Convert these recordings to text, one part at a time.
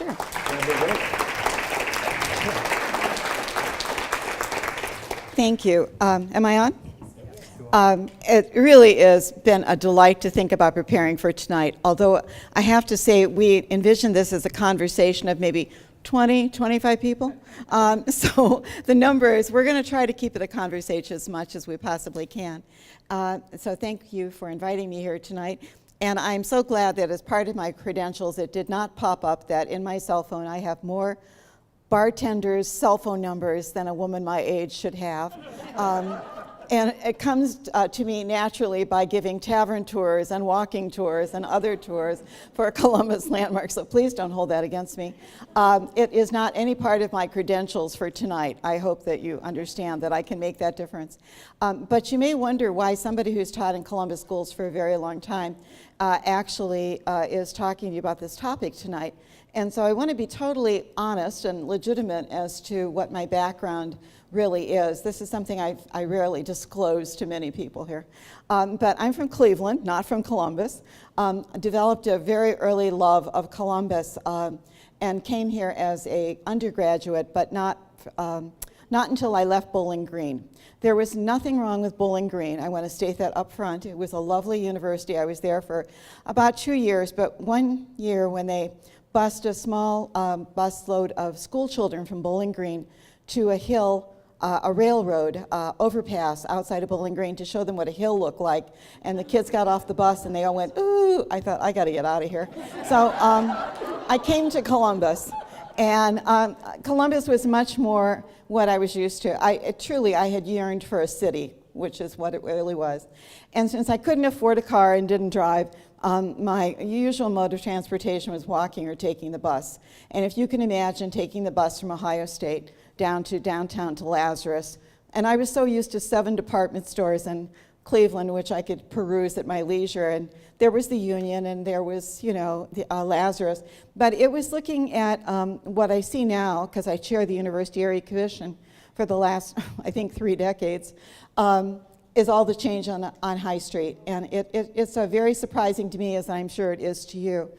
Sure. Thank you. Am I on? It really has been a delight to think about preparing for tonight, although I have to say we envisioned this as a conversation of maybe 20, 25 people. So the numbers, we're going to try to keep it a conversation as much as we possibly can. So thank you for inviting me here tonight. And I'm so glad that as part of my credentials, it did not pop up that in my cell phone I have more bartenders' cell phone numbers than a woman my age should have. And it comes to me naturally by giving tavern tours and walking tours and other tours for Columbus landmarks, so please don't hold that against me. It is not any part of my credentials for tonight. I hope that you understand that I can make that difference. But you may wonder why somebody who's taught in Columbus schools for a very long time actually is talking to you about this topic tonight. And so I want to be totally honest and legitimate as to what my background really is. This is something I rarely disclose to many people here. But I'm from Cleveland, not from Columbus. Developed a very early love of Columbus and came here as an undergraduate, but not until I left Bowling Green. There was nothing wrong with Bowling Green. I want to state that up front. It was a lovely university. I was there for about 2 years, but 1 year when they bused a small busload of school children from Bowling Green to a hill, a railroad overpass outside of Bowling Green to show them what a hill looked like. And the kids got off the bus and they all went, ooh, I thought, I got to get out of here. So I came to Columbus. And Columbus was much more what I was used to. I had yearned for a city, which is what it really was. And since I couldn't afford a car and didn't drive, my usual mode of transportation was walking or taking the bus. And if you can imagine taking the bus from Ohio State down to downtown to Lazarus, and I was so used to 7 department stores in Cleveland, which I could peruse at my leisure, and there was the Union, and there was, the Lazarus. But it was looking at what I see now, because I chair the University Area Commission for the last, I think, 3 decades, is all the change on High Street. And it's very surprising to me, as I'm sure it is to you.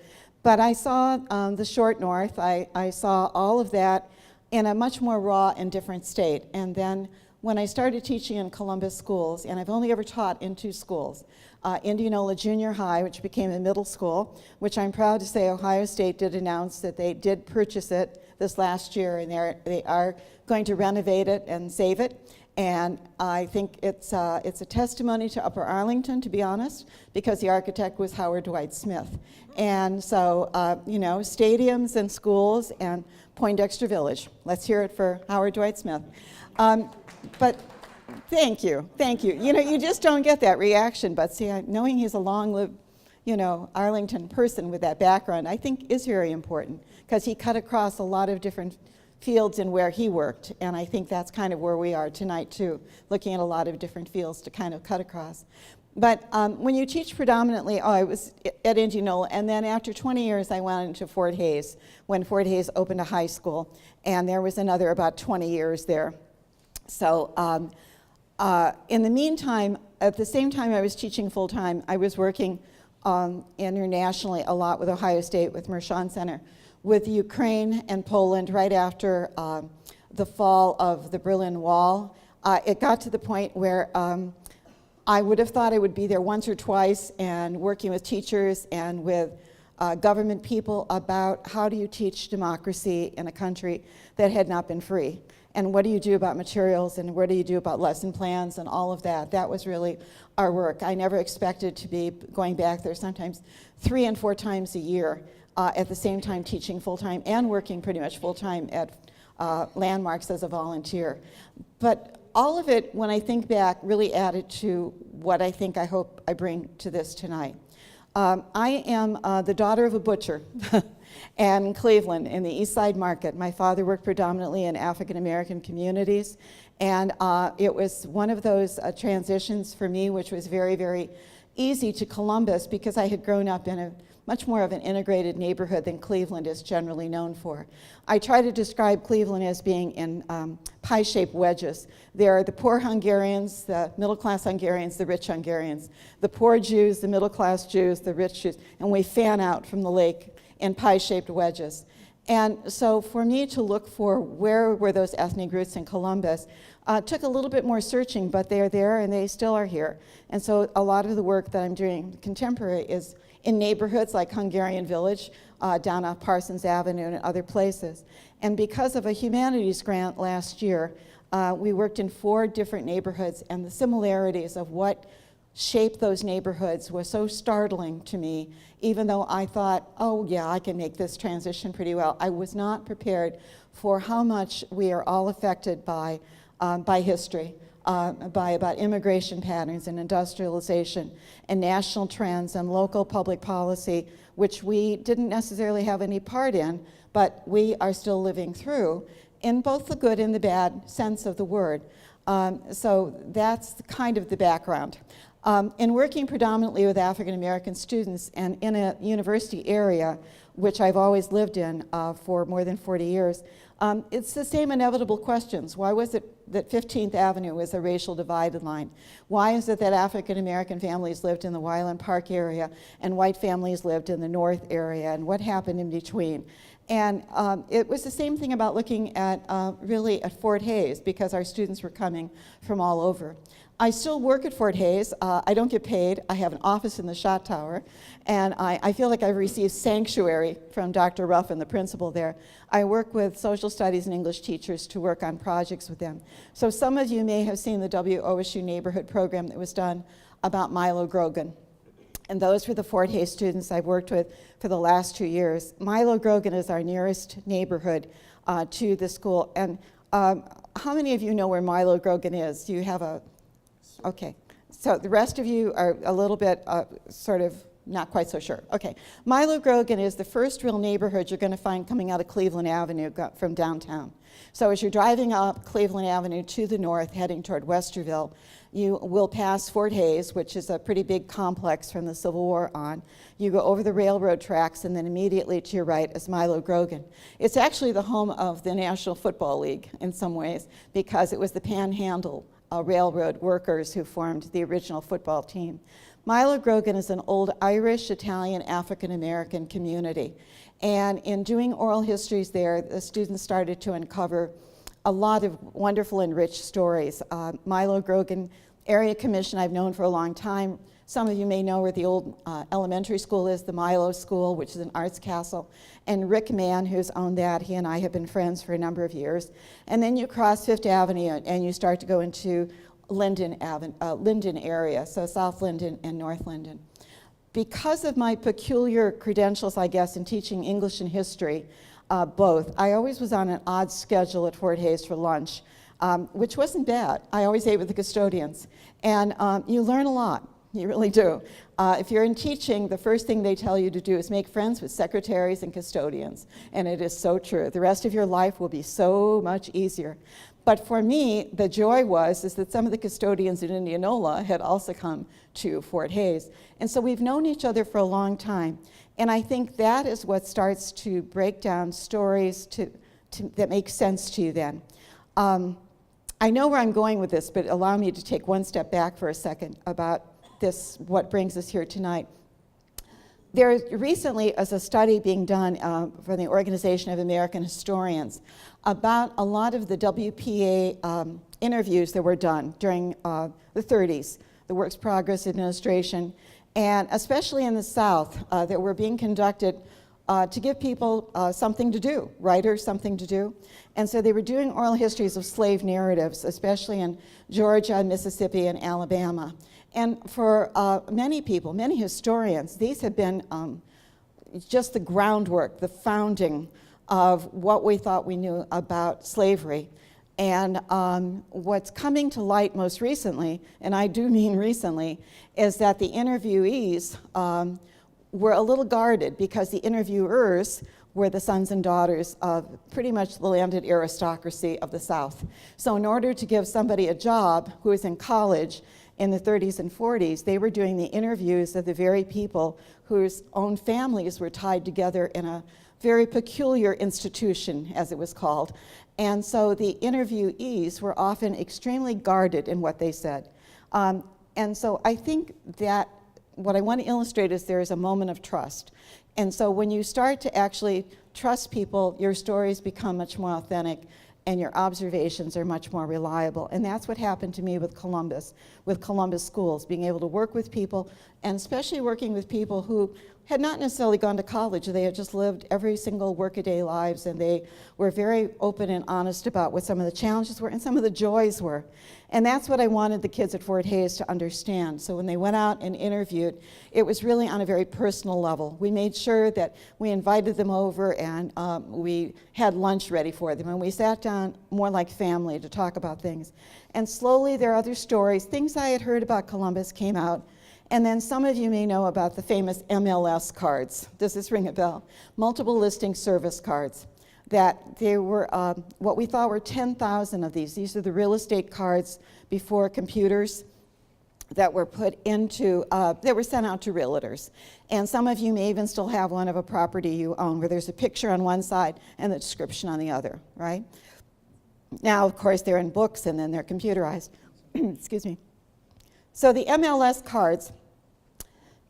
But I saw the short north. I saw all of that in a much more raw and different state. And then when I started teaching in Columbus schools, and I've only ever taught in 2 schools, Indianola Junior High, which became a middle school, which I'm proud to say Ohio State did announce that they did purchase it this last year, and they are going to renovate it and save it. And I think it's a testimony to Upper Arlington, to be honest, because the architect was Howard Dwight Smith. And so, stadiums and schools and Poindexter Village. Let's hear it for Howard Dwight Smith. But thank you. You just don't get that reaction. But see, knowing he's a long-lived, Arlington person with that background, I think is very important, because he cut across a lot of different fields in where he worked, and I think that's kind of where we are tonight too, looking at a lot of different fields to kind of cut across. But when you teach predominantly, I was at Indianola, and then after 20 years I went into Fort Hays, when Fort Hays opened a high school, and there was another about 20 years there. So in the meantime, at the same time I was teaching full-time, I was working internationally a lot with Ohio State, with Mershon Center, with Ukraine and Poland right after the fall of the Berlin Wall. It got to the point where I would have thought I would be there once or twice and working with teachers and with government people about how do you teach democracy in a country that had not been free. And what do you do about materials, and what do you do about lesson plans and all of that? That was really our work. I never expected to be going back there sometimes 3 and 4 times a year. At the same time teaching full-time and working pretty much full-time at Landmarks as a volunteer. But all of it, when I think back, really added to what I hope I bring to this tonight. I am the daughter of a butcher in Cleveland in the East Side Market. My father worked predominantly in African-American communities, and it was one of those transitions for me which was very, very easy to Columbus, because I had grown up in a much more of an integrated neighborhood than Cleveland is generally known for. I try to describe Cleveland as being in pie-shaped wedges. There are the poor Hungarians, the middle-class Hungarians, the rich Hungarians, the poor Jews, the middle-class Jews, the rich Jews, and we fan out from the lake in pie-shaped wedges. And so for me to look for where were those ethnic roots in Columbus took a little bit more searching, but they're there and they still are here. And so a lot of the work that I'm doing contemporary is in neighborhoods like Hungarian Village, down off Parsons Avenue and other places. And because of a humanities grant last year, we worked in 4 different neighborhoods, and the similarities of what shaped those neighborhoods was so startling to me, even though I thought, oh yeah, I can make this transition pretty well. I was not prepared for how much we are all affected by history, about immigration patterns and industrialization and national trends and local public policy, which we didn't necessarily have any part in, but we are still living through in both the good and the bad sense of the word. So that's kind of the background. In working predominantly with African American students and in a university area, which I've always lived in for more than 40 years, it's the same inevitable questions. Why was it that 15th Avenue was a racial divided line? Why is it that African American families lived in the Wyland Park area and white families lived in the North area, and what happened in between? And it was the same thing about looking at really at Fort Hayes, because our students were coming from all over. I still work at Fort Hayes. I don't get paid. I have an office in the shot tower, and I feel like I've received sanctuary from Dr. Ruffin, the principal there. I work with social studies and English teachers to work on projects with them. So some of you may have seen the WOSU neighborhood program that was done about Milo Grogan. And those were the Fort Hayes students I've worked with for the last 2 years. Milo Grogan is our nearest neighborhood to the school. And how many of you know where Milo Grogan is? Do you have a... Okay, so the rest of you are a little bit sort of not quite so sure. Okay, Milo Grogan is the first real neighborhood you're going to find coming out of Cleveland Avenue from downtown. So as you're driving up Cleveland Avenue to the north, heading toward Westerville, you will pass Fort Hayes, which is a pretty big complex from the Civil War on. You go over the railroad tracks, and then immediately to your right is Milo Grogan. It's actually the home of the National Football League in some ways, because it was the Panhandle railroad workers who formed the original football team. Milo Grogan is an old Irish, Italian, African-American community. And in doing oral histories there, the students started to uncover a lot of wonderful and rich stories. Milo Grogan Area Commission I've known for a long time. Some of you may know where the old elementary school is, the Milo School, which is an arts castle. And Rick Mann, who's owned that, he and I have been friends for a number of years. And then you cross Fifth Avenue and you start to go into Linden area, so South Linden and North Linden. Because of my peculiar credentials, I guess, in teaching English and history, both, I always was on an odd schedule at Fort Hayes for lunch, which wasn't bad. I always ate with the custodians. And you learn a lot. You really do. If you're in teaching, the first thing they tell you to do is make friends with secretaries and custodians. And it is so true. The rest of your life will be so much easier. But for me, the joy is that some of the custodians in Indianola had also come to Fort Hayes. And so we've known each other for a long time. And I think that is what starts to break down stories that make sense to you then. I know where I'm going with this, but allow me to take one step back for a second about this, what brings us here tonight. There recently is a study being done for the Organization of American Historians about a lot of the WPA interviews that were done during the 30s, the Works Progress Administration, and especially in the South, that were being conducted to give people something to do, writers something to do. And so they were doing oral histories of slave narratives, especially in Georgia, Mississippi, and Alabama. And for many people, many historians, these have been just the groundwork, the founding of what we thought we knew about slavery. And what's coming to light most recently, and I do mean recently, is that the interviewees were a little guarded because the interviewers were the sons and daughters of pretty much the landed aristocracy of the South. So in order to give somebody a job who was in college in the 30s and 40s, they were doing the interviews of the very people whose own families were tied together in a very peculiar institution, as it was called. And so the interviewees were often extremely guarded in what they said. And so I think that what I want to illustrate is there is a moment of trust. And so when you start to actually trust people, your stories become much more authentic and your observations are much more reliable. And that's what happened to me with Columbus schools, being able to work with people, and especially working with people who had not necessarily gone to college. They had just lived every single workaday lives, and they were very open and honest about what some of the challenges were and some of the joys were. And that's what I wanted the kids at Fort Hays to understand. So when they went out and interviewed, it was really on a very personal level. We made sure that we invited them over, and we had lunch ready for them, and we sat down more like family to talk about things. And slowly their other stories, things I had heard about Columbus, came out. And then some of you may know about the famous MLS cards. Does this ring a bell? Multiple listing service cards. That there were what we thought were 10,000 of these. These are the real estate cards before computers that were put into, that were sent out to realtors. And some of you may even still have one of a property you own where there's a picture on one side and the description on the other, right? Now, of course, they're in books and then they're computerized. Excuse me. So the MLS cards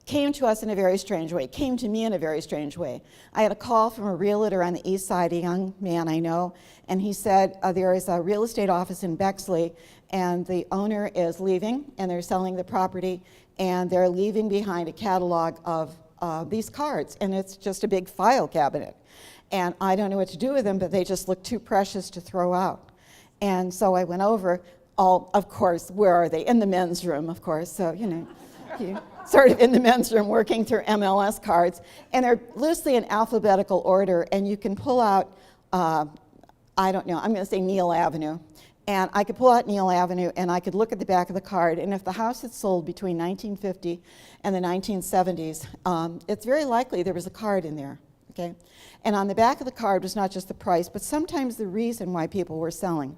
came to us in a very strange way, came to me in a very strange way. I had a call from a realtor on the east side, a young man I know, and he said there is a real estate office in Bexley, and the owner is leaving, and they're selling the property, and they're leaving behind a catalog of these cards, and it's just a big file cabinet. And I don't know what to do with them, but they just look too precious to throw out. And so I went over. Of course, where are they? In the men's room, of course. So, you sort of in the men's room working through MLS cards. And they're loosely in alphabetical order. And you can pull out, I don't know, I'm going to say Neal Avenue. And I could pull out Neal Avenue and I could look at the back of the card. And if the house had sold between 1950 and the 1970s, it's very likely there was a card in there. Okay? And on the back of the card was not just the price, but sometimes the reason why people were selling.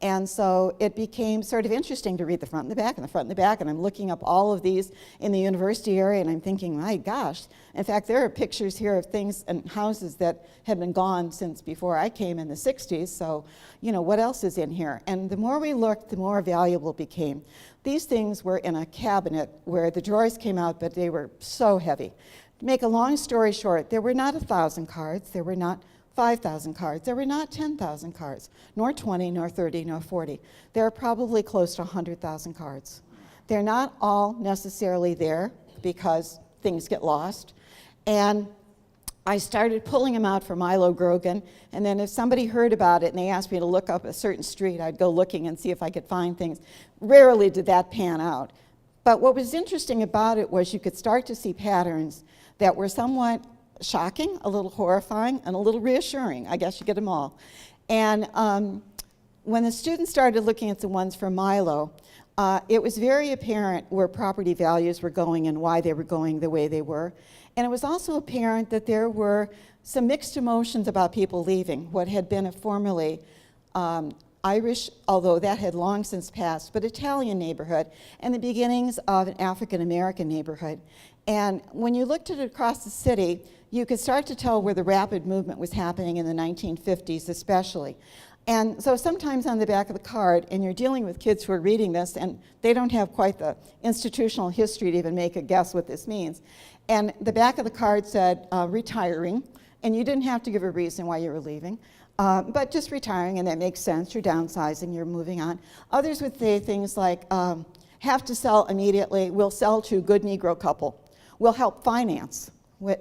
And so it became sort of interesting to read the front and the back and the front and the back, and I'm looking up all of these in the university area, and I'm thinking, my gosh. In fact, there are pictures here of things and houses that had been gone since before I came in the 60s, so, what else is in here? And the more we looked, the more valuable it became. These things were in a cabinet where the drawers came out, but they were so heavy. To make a long story short, there were not 1,000 cards, there were not 5,000 cards. There were not 10,000 cards, nor 20, nor 30, nor 40. There are probably close to 100,000 cards. They're not all necessarily there because things get lost. And I started pulling them out for Milo Grogan, and then if somebody heard about it and they asked me to look up a certain street, I'd go looking and see if I could find things. Rarely did that pan out. But what was interesting about it was you could start to see patterns that were somewhat shocking, a little horrifying, and a little reassuring. I guess you get them all. And when the students started looking at the ones for Milo, it was very apparent where property values were going and why they were going the way they were. And it was also apparent that there were some mixed emotions about people leaving what had been a formerly Irish, although that had long since passed, but Italian neighborhood, and the beginnings of an African-American neighborhood. And when you looked at it across the city, you could start to tell where the rapid movement was happening in the 1950s especially. And so sometimes on the back of the card, and you're dealing with kids who are reading this, and they don't have quite the institutional history to even make a guess what this means. And the back of the card said retiring, and you didn't have to give a reason why you were leaving, but just retiring, and that makes sense. You're downsizing, you're moving on. Others would say things like, have to sell immediately, we'll sell to good Negro couple, we'll help finance.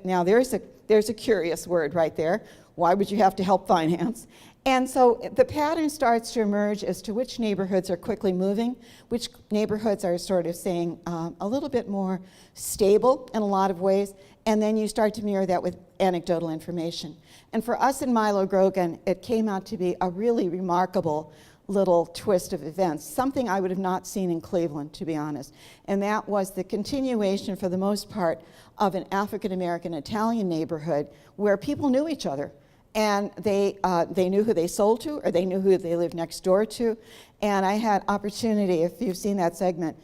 Now there's a curious word right there. Why would you have to help finance? And so the pattern starts to emerge as to which neighborhoods are quickly moving, which neighborhoods are sort of saying a little bit more stable in a lot of ways, and then you start to mirror that with anecdotal information. And for us in Milo Grogan, it came out to be a really remarkable little twist of events, something I would have not seen in Cleveland, to be honest. And that was the continuation, for the most part, of an African-American Italian neighborhood where people knew each other. And they knew who they sold to, or they knew who they lived next door to. And I had opportunity, if you've seen that segment,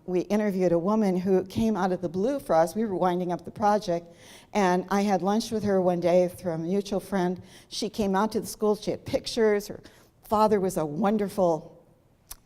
we interviewed a woman who came out of the blue for us. We were winding up the project, and I had lunch with her one day through a mutual friend. She came out to the school, she had pictures, her father was a wonderful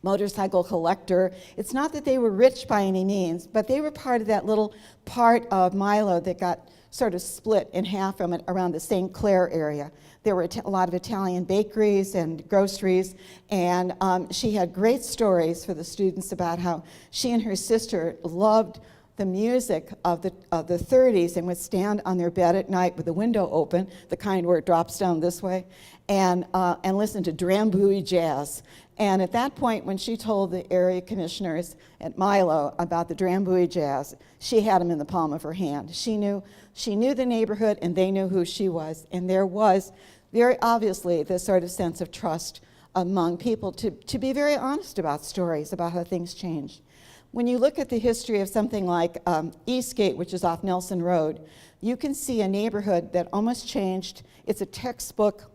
motorcycle collector. It's not that they were rich by any means, but they were part of that little part of Milo that got sort of split in half from it around the St. Clair area. There were a lot of Italian bakeries and groceries, and she had great stories for the students about how she and her sister loved the music of the 30s and would stand on their bed at night with the window open, the kind where it drops down this way, and listen to Drambuie jazz. And at that point, when she told the area commissioners at Milo about the Drambuie jazz, she had them in the palm of her hand. She knew the neighborhood, and they knew who she was. And there was very obviously this sort of sense of trust among people to be very honest about stories about how things changed. When you look at the history of something like Eastgate, which is off Nelson Road, you can see a neighborhood that almost changed. It's a textbook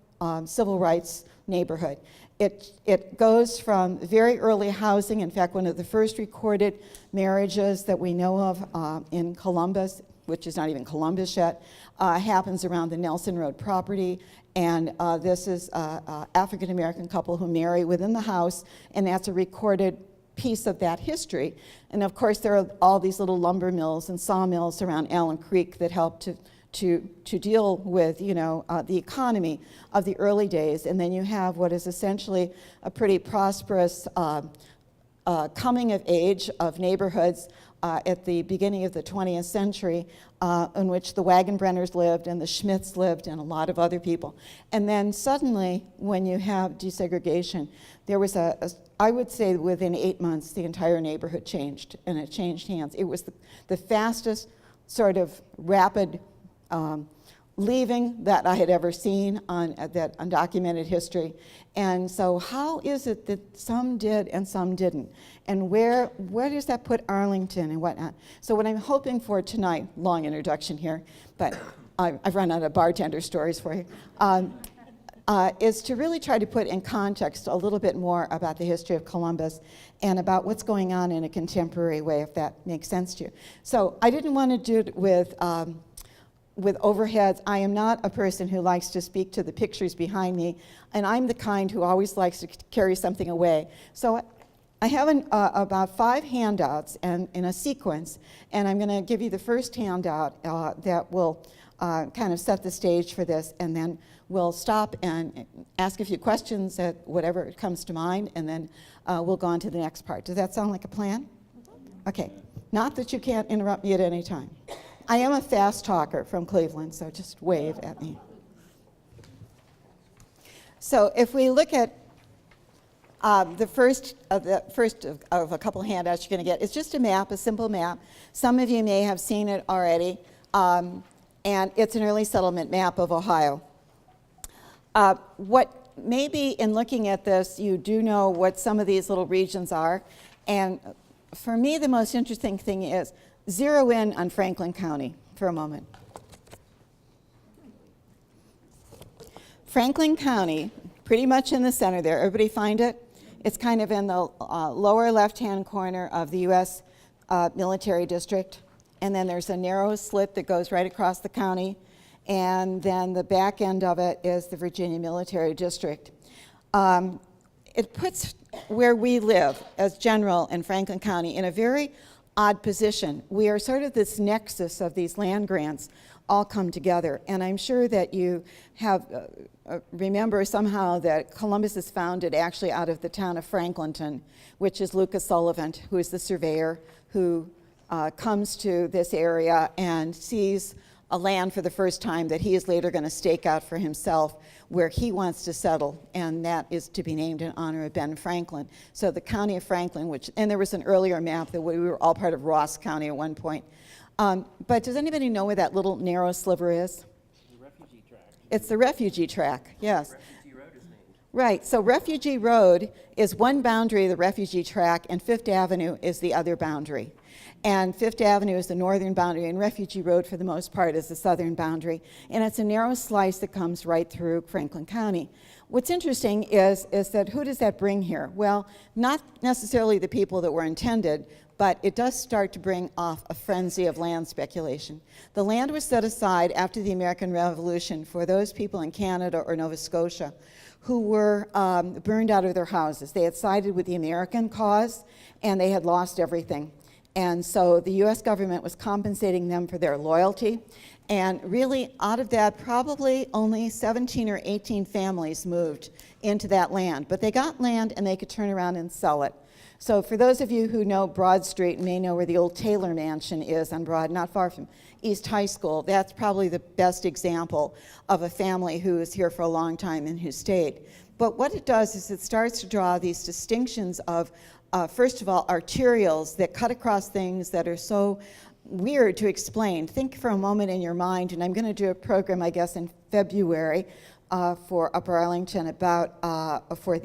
civil rights neighborhood. It goes from very early housing. In fact, one of the first recorded marriages that we know of in Columbus, which is not even Columbus yet, happens around the Nelson Road property. And this is an African-American couple who marry within the house, and that's a recorded piece of that history. And of course, there are all these little lumber mills and sawmills around Allen Creek that help to deal with, the economy of the early days. And then you have what is essentially a pretty prosperous coming of age of neighborhoods at the beginning of the 20th century, in which the Wagenbrenners lived and the Schmidts lived and a lot of other people. And then suddenly, when you have desegregation, there was I would say within 8 months, the entire neighborhood changed, and it changed hands. It was the fastest sort of rapid leaving that I had ever seen on that undocumented history. And so how is it that some did and some didn't? And where does that put Arlington and whatnot? So what I'm hoping for tonight, long introduction here, but I've run out of bartender stories for you, is to really try to put in context a little bit more about the history of Columbus and about what's going on in a contemporary way, if that makes sense to you. So I didn't want to do it with overheads. I am not a person who likes to speak to the pictures behind me, and I'm the kind who always likes to carry something away. So I have about 5 handouts and in a sequence, and I'm going to give you the first handout that will kind of set the stage for this, and then we'll stop and ask a few questions at whatever comes to mind, and then we'll go on to the next part. Does that sound like a plan? Okay. Not that you can't interrupt me at any time. I am a fast talker from Cleveland, so just wave at me. So if we look at the first of a couple handouts you're going to get, it's just a map, a simple map. Some of you may have seen it already, and it's an early settlement map of Ohio. What maybe in looking at this, you do know what some of these little regions are, and for me the most interesting thing is zero in on Franklin County for a moment. Franklin County, pretty much in the center there. Everybody find it? It's kind of in the lower left-hand corner of the U.S. Military District. And then there's a narrow slit that goes right across the county. And then the back end of it is the Virginia Military District. It puts where we live as general in Franklin County in a very odd position. We are sort of this nexus of these land grants all come together. And I'm sure that you have remember somehow that Columbus is founded actually out of the town of Franklinton, which is Lucas Sullivan, who is the surveyor who comes to this area and sees a land for the first time that he is later going to stake out for himself where he wants to settle, and that is to be named in honor of Ben Franklin. So the county of Franklin, and there was an earlier map that we were all part of Ross County at one point. But does anybody know where that little narrow sliver is? The refugee track. It's the refugee track, yes. Refugee Road is named. Right, so Refugee Road is one boundary of the refugee track, and Fifth Avenue is the other boundary. And Fifth Avenue is the northern boundary, and Refugee Road, for the most part, is the southern boundary. And it's a narrow slice that comes right through Franklin County. What's interesting is that who does that bring here? Well, not necessarily the people that were intended, but it does start to bring off a frenzy of land speculation. The land was set aside after the American Revolution for those people in Canada or Nova Scotia who were burned out of their houses. They had sided with the American cause, and they had lost everything. And so the US government was compensating them for their loyalty. And really, out of that, probably only 17 or 18 families moved into that land. But they got land, and they could turn around and sell it. So for those of you who know Broad Street and may know where the old Taylor Mansion is on Broad, not far from East High School, that's probably the best example of a family who is here for a long time and who stayed. But what it does is it starts to draw these distinctions of, first of all, arterials that cut across things that are so weird to explain. Think for a moment in your mind, and I'm going to do a program, I guess, in February for Upper Arlington about, for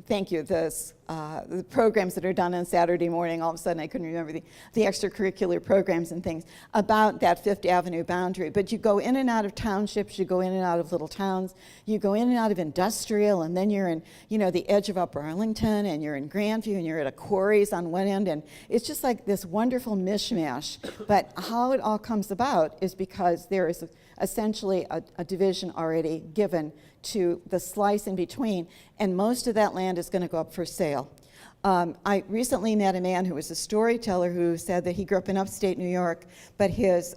thank you, the programs that are done on Saturday morning. All of a sudden I couldn't remember the extracurricular programs and things about that Fifth Avenue boundary. But you go in and out of townships, you go in and out of little towns, you go in and out of industrial, and then you're in, the edge of Upper Arlington, and you're in Grandview, and you're at a quarries on one end, and it's just like this wonderful mishmash. But how it all comes about is because there is essentially a division already given to the slice in between, and most of that land is going to go up for sale. I recently met a man who was a storyteller who said that he grew up in upstate New York, but his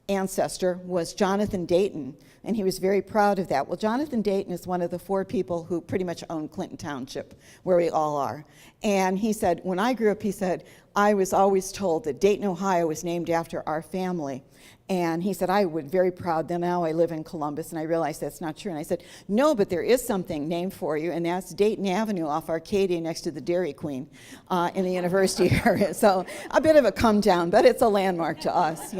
ancestor was Jonathan Dayton, and he was very proud of that. Well, Jonathan Dayton is one of the 4 people who pretty much own Clinton Township, where we all are. And he said, when I grew up, he said, I was always told that Dayton, Ohio was named after our family. And he said, I was very proud. Then now I live in Columbus, and I realized that's not true. And I said, no, but there is something named for you, and that's Dayton Avenue off Arcadia next to the Dairy Queen in the university area. So a bit of a come down, but it's a landmark to us,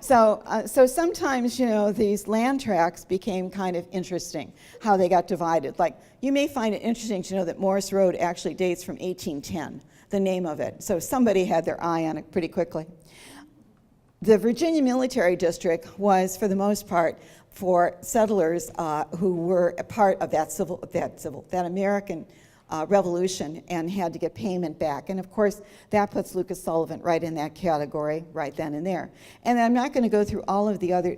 So sometimes, these land tracts became kind of interesting, how they got divided. Like, you may find it interesting to know that Morris Road actually dates from 1810, the name of it. So somebody had their eye on it pretty quickly. The Virginia Military District was, for the most part, for settlers who were a part of that American Revolution and had to get payment back. And of course, that puts Lucas Sullivan right in that category right then and there. And I'm not going to go through all of the other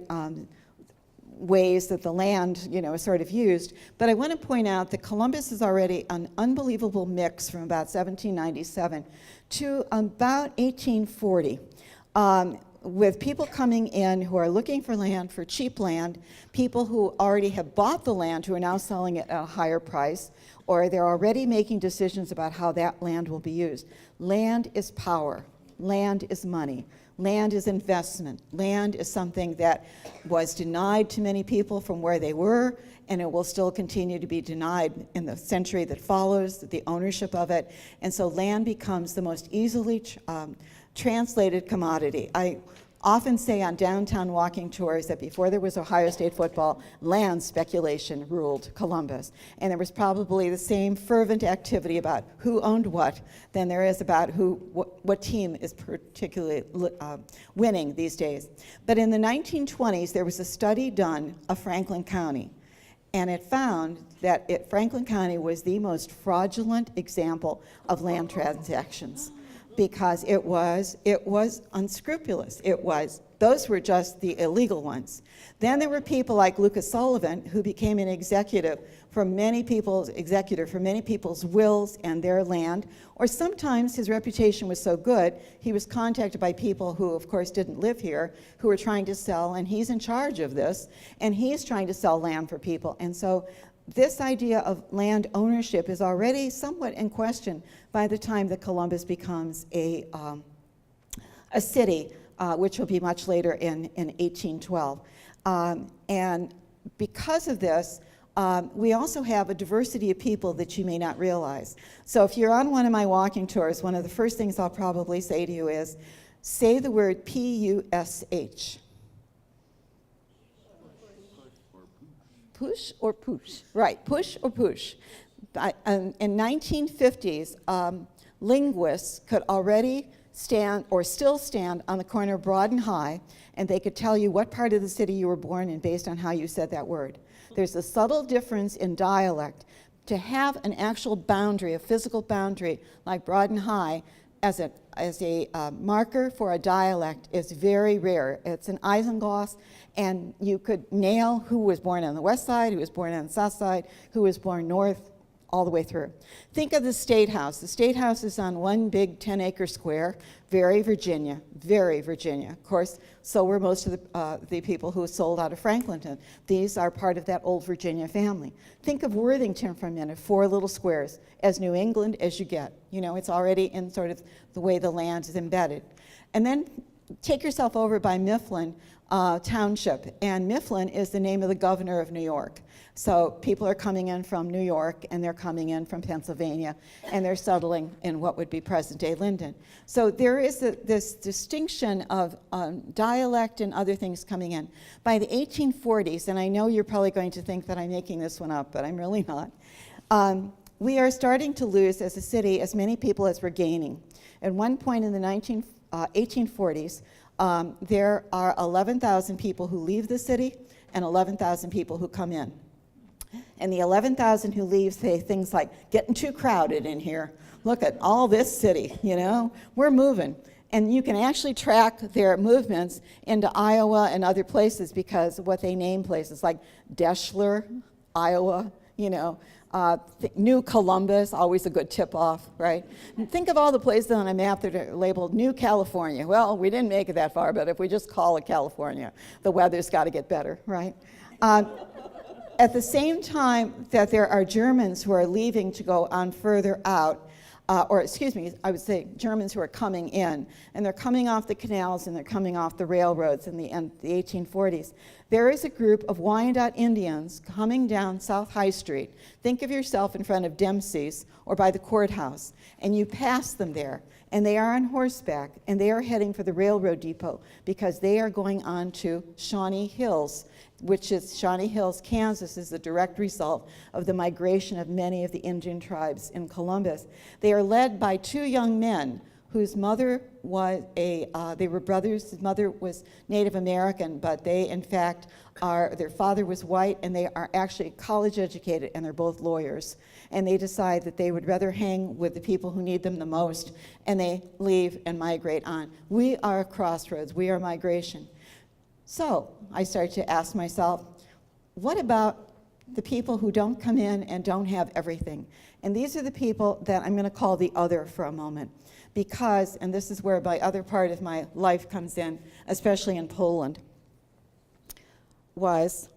ways that the land, is sort of used, but I want to point out that Columbus is already an unbelievable mix from about 1797 to about 1840. With people coming in who are looking for land, for cheap land, people who already have bought the land who are now selling it at a higher price, or they're already making decisions about how that land will be used. Land is power. Land is money. Land is investment. Land is something that was denied to many people from where they were, and it will still continue to be denied in the century that follows, the ownership of it. And so land becomes the most easily translated commodity. I often say on downtown walking tours that before there was Ohio State football, land speculation ruled Columbus. And there was probably the same fervent activity about who owned what than there is about what team is particularly winning these days. But in the 1920s, there was a study done of Franklin County. And it found that Franklin County was the most fraudulent example of land transactions, because it was unscrupulous. Those were just the illegal ones. Then there were people like Lucas Sullivan, who became an executor for many people's wills and their land, or sometimes his reputation was so good, he was contacted by people who, of course, didn't live here, who were trying to sell, and he's in charge of this, and he's trying to sell land for people. And so this idea of land ownership is already somewhat in question by the time that Columbus becomes a city, which will be much later in 1812. And because of this, we also have a diversity of people that you may not realize. So if you're on one of my walking tours, one of the first things I'll probably say to you is, say the word P-U-S-H. Push or push? Right, push or push. In 1950s, linguists could already stand or still stand on the corner of Broad and High, and they could tell you what part of the city you were born in based on how you said that word. There's a subtle difference in dialect. to have an actual boundary, a physical boundary like broad and high, as a marker for a dialect is very rare. It's an isinglass, and you could nail who was born on the west side, who was born on the south side, who was born north, all the way through. Think of the State House. The State House is on one big 10-acre square, very Virginia, very Virginia. Of course, so were most of the people who sold out of Franklinton. These are part of that old Virginia family. Think of Worthington for a minute, 4 little squares, as New England as you get. You know, it's already in sort of the way the land is embedded. And then take yourself over by Mifflin Township, and Mifflin is the name of the governor of New York. So people are coming in from New York, and they're coming in from Pennsylvania, and they're settling in what would be present-day Linden. So there is this distinction of dialect and other things coming in. By the 1840s, and I know you're probably going to think that I'm making this one up, but I'm really not, we are starting to lose as a city as many people as we're gaining. At one point in the 1840s, there are 11,000 people who leave the city and 11,000 people who come in. And the 11,000 who leave say things like, getting too crowded in here. Look at all this city, you know, we're moving. And you can actually track their movements into Iowa and other places because of what they name places like Deschler, Iowa, you know, New Columbus, always a good tip-off, right? And think of all the places on a map that are labeled New California. Well, we didn't make it that far, but if we just call it California, the weather's got to get better, right? At the same time that there are Germans who are leaving to go on further out, or excuse me, I would say Germans who are coming in, and they're coming off the canals and they're coming off the railroads in the 1840s. There is a group of Wyandotte Indians coming down South High Street. Think of yourself in front of Dempsey's or by the courthouse, and you pass them there, and they are on horseback, and they are heading for the railroad depot because they are going on to Shawnee Hills, which is Shawnee Hills, Kansas, is the direct result of the migration of many of the Indian tribes in Columbus. They are led by 2 young men whose mother was they were brothers. His mother was Native American, but they, in fact, their father was white, and they are actually college educated, and they're both lawyers. And they decide that they would rather hang with the people who need them the most, and they leave and migrate on. We are a crossroads. We are migration. So I started to ask myself, what about the people who don't come in and don't have everything? And these are the people that I'm going to call the other for a moment. Because, and this is where my other part of my life comes in, especially in Poland, was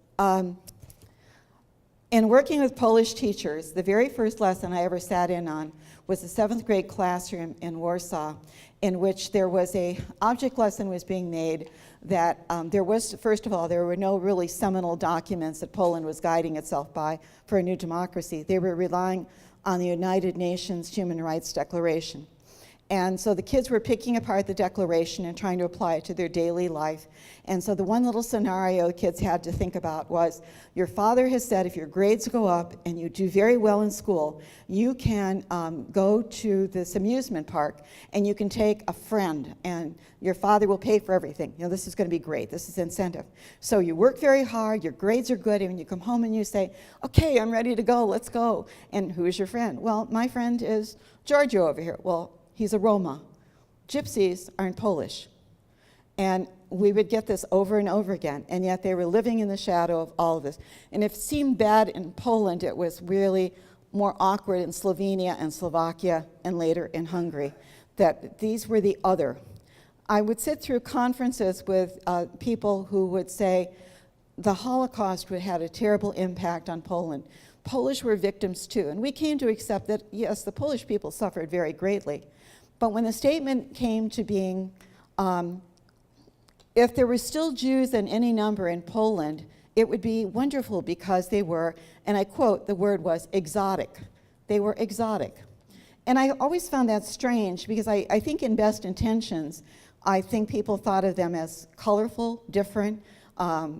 in working with Polish teachers, the very first lesson I ever sat in on was a 7th grade classroom in Warsaw, in which there was a object lesson was being made that there was, first of all, there were no really seminal documents that Poland was guiding itself by for a new democracy. They were relying on the United Nations Human Rights Declaration. And so the kids were picking apart the Declaration and trying to apply it to their daily life. And so the one little scenario the kids had to think about was, your father has said if your grades go up and you do very well in school, you can go to this amusement park and you can take a friend and your father will pay for everything. You know, this is going to be great. This is incentive. So you work very hard, your grades are good, and when you come home and you say, okay, I'm ready to go, let's go. And who is your friend? Well, my friend is Giorgio over here. Well, he's a Roma. Gypsies aren't Polish. And we would get this over and over again, and yet they were living in the shadow of all of this. And if it seemed bad in Poland, it was really more awkward in Slovenia and Slovakia and later in Hungary, that these were the other. I would sit through conferences with people who would say the Holocaust had a terrible impact on Poland. Polish were victims too, and we came to accept that, yes, the Polish people suffered very greatly. But when the statement came to being, if there were still Jews in any number in Poland, it would be wonderful because they were, and I quote, the word was exotic. They were exotic. And I always found that strange because I think in best intentions, I think people thought of them as colorful, different,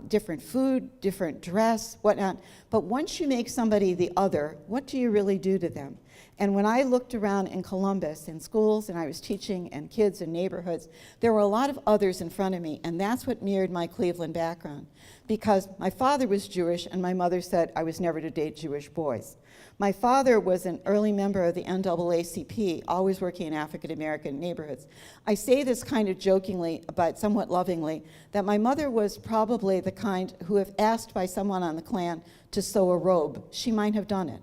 different food, different dress, whatnot. But once you make somebody the other, what do you really do to them? And when I looked around in Columbus, in schools, and I was teaching, and kids in neighborhoods, there were a lot of others in front of me, and that's what mirrored my Cleveland background. Because my father was Jewish, and my mother said I was never to date Jewish boys. My father was an early member of the NAACP, always working in African American neighborhoods. I say this kind of jokingly, but somewhat lovingly, that my mother was probably the kind who, if asked by someone on the Klan to sew a robe, she might have done it.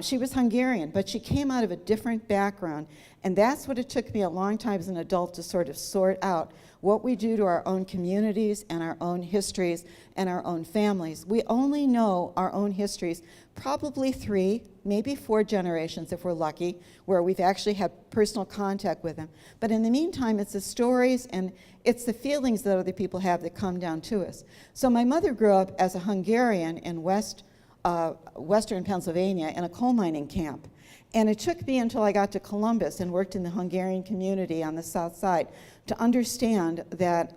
She was Hungarian, but she came out of a different background, and that's what it took me a long time as an adult to sort of sort out what we do to our own communities and our own histories and our own families. We only know our own histories probably 3, maybe 4 generations if we're lucky, where we've actually had personal contact with them. But in the meantime, it's the stories and it's the feelings that other people have that come down to us. So my mother grew up as a Hungarian in Western Pennsylvania in a coal mining camp. And it took me until I got to Columbus and worked in the Hungarian community on the south side to understand that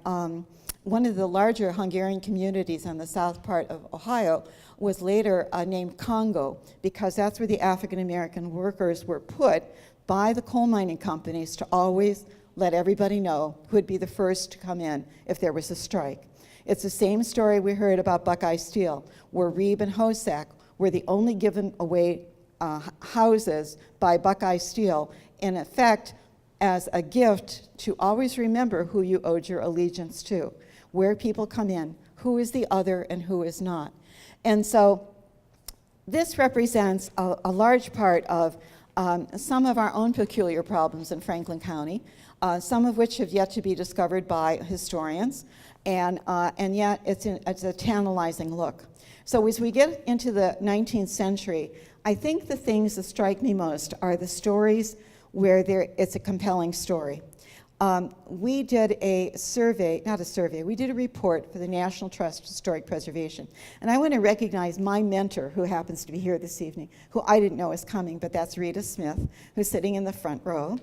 one of the larger Hungarian communities on the south part of Ohio was later named Congo, because that's where the African American workers were put by the coal mining companies to always let everybody know who would be the first to come in if there was a strike. It's the same story we heard about Buckeye Steel, where Reeb and Hosack were the only given away houses by Buckeye Steel, in effect, as a gift to always remember who you owed your allegiance to, where people come in, who is the other and who is not. And so this represents a large part of some of our own peculiar problems in Franklin County, some of which have yet to be discovered by historians, and yet it's a tantalizing look. So as we get into the 19th century, I think the things that strike me most are the stories where it's a compelling story. We did a survey, not a survey, we did a report for the National Trust for Historic Preservation. And I want to recognize my mentor, who happens to be here this evening, who I didn't know was coming, but that's Rita Smith, who's sitting in the front row.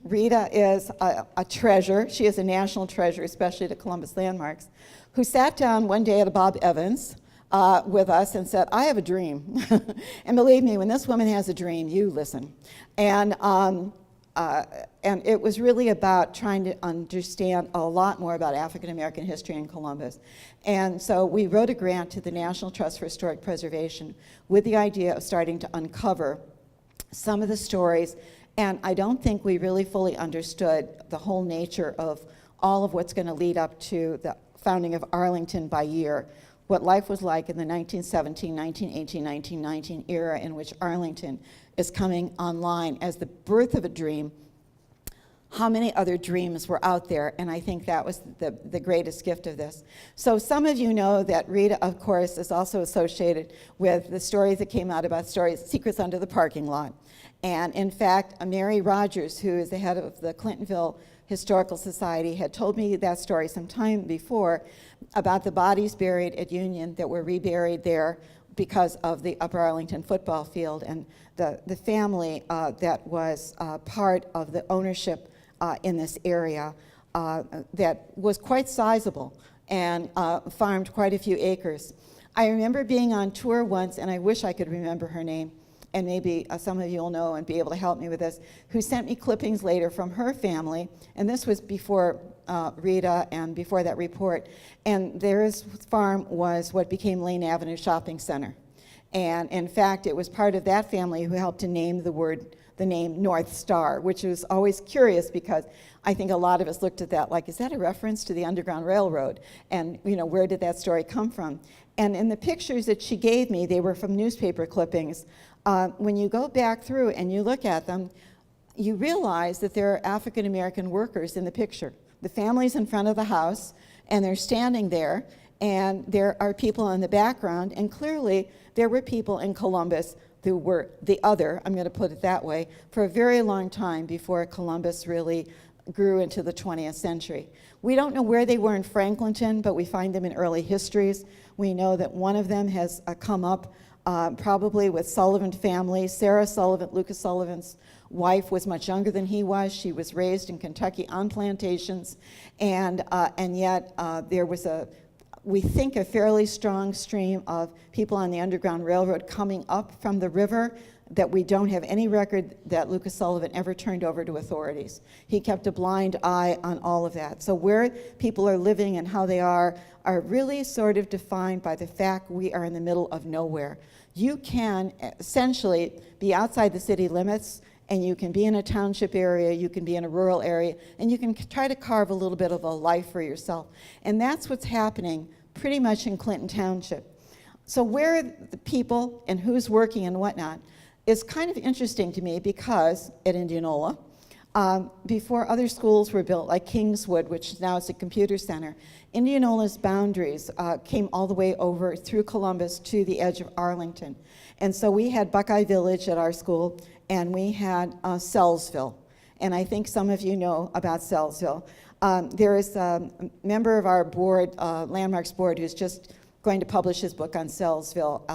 Rita is a treasure. She is a national treasure, especially to Columbus Landmarks, who sat down one day at a Bob Evans with us and said, I have a dream. And believe me, when this woman has a dream, you listen. And it was really about trying to understand a lot more about African American history in Columbus. And so we wrote a grant to the National Trust for Historic Preservation with the idea of starting to uncover some of the stories. And I don't think we really fully understood the whole nature of all of what's going to lead up to the founding of Arlington by year, what life was like in the 1917, 1918, 1919 era in which Arlington is coming online as the birth of a dream. How many other dreams were out there? And I think that was the greatest gift of this. So some of you know that Rita, of course, is also associated with the stories that came out about secrets under the parking lot. And in fact, Mary Rogers, who is the head of the Clintonville Historical Society, had told me that story some time before about the bodies buried at Union that were reburied there because of the Upper Arlington football field, and the family that was part of the ownership in this area that was quite sizable and farmed quite a few acres. I remember being on tour once, and I wish I could remember her name, and maybe some of you will know and be able to help me with this, who sent me clippings later from her family, and this was before Rita and before that report, and their farm was what became Lane Avenue Shopping Center. And in fact, it was part of that family who helped to name the name North Star, which was always curious because I think a lot of us looked at that like, is that a reference to the Underground Railroad? And where did that story come from? And in the pictures that she gave me, they were from newspaper clippings. When you go back through and you look at them, you realize that there are African American workers in the picture. The family's in front of the house, and they're standing there, and there are people in the background, and clearly there were people in Columbus who were the other, I'm going to put it that way, for a very long time before Columbus really grew into the 20th century. We don't know where they were in Franklinton, but we find them in early histories. We know that one of them has come up probably with Sullivan family. Sarah Sullivan, Lucas Sullivan's wife, was much younger than he was. She was raised in Kentucky on plantations, and yet there was we think, a fairly strong stream of people on the Underground Railroad coming up from the river that we don't have any record that Lucas Sullivan ever turned over to authorities. He kept a blind eye on all of that. So where people are living and how they are really sort of defined by the fact we are in the middle of nowhere. You can essentially be outside the city limits, and you can be in a township area, you can be in a rural area, and you can try to carve a little bit of a life for yourself. And that's what's happening pretty much in Clinton Township. So where the people and who's working and whatnot is kind of interesting to me, because at Indianola, before other schools were built, like Kingswood, which now is a computer center, Indianola's boundaries came all the way over through Columbus to the edge of Arlington. And so we had Buckeye Village at our school, and we had Sellsville. And I think some of you know about Sellsville. There is a member of our board, Landmarks board, who's just going to publish his book on Sellsville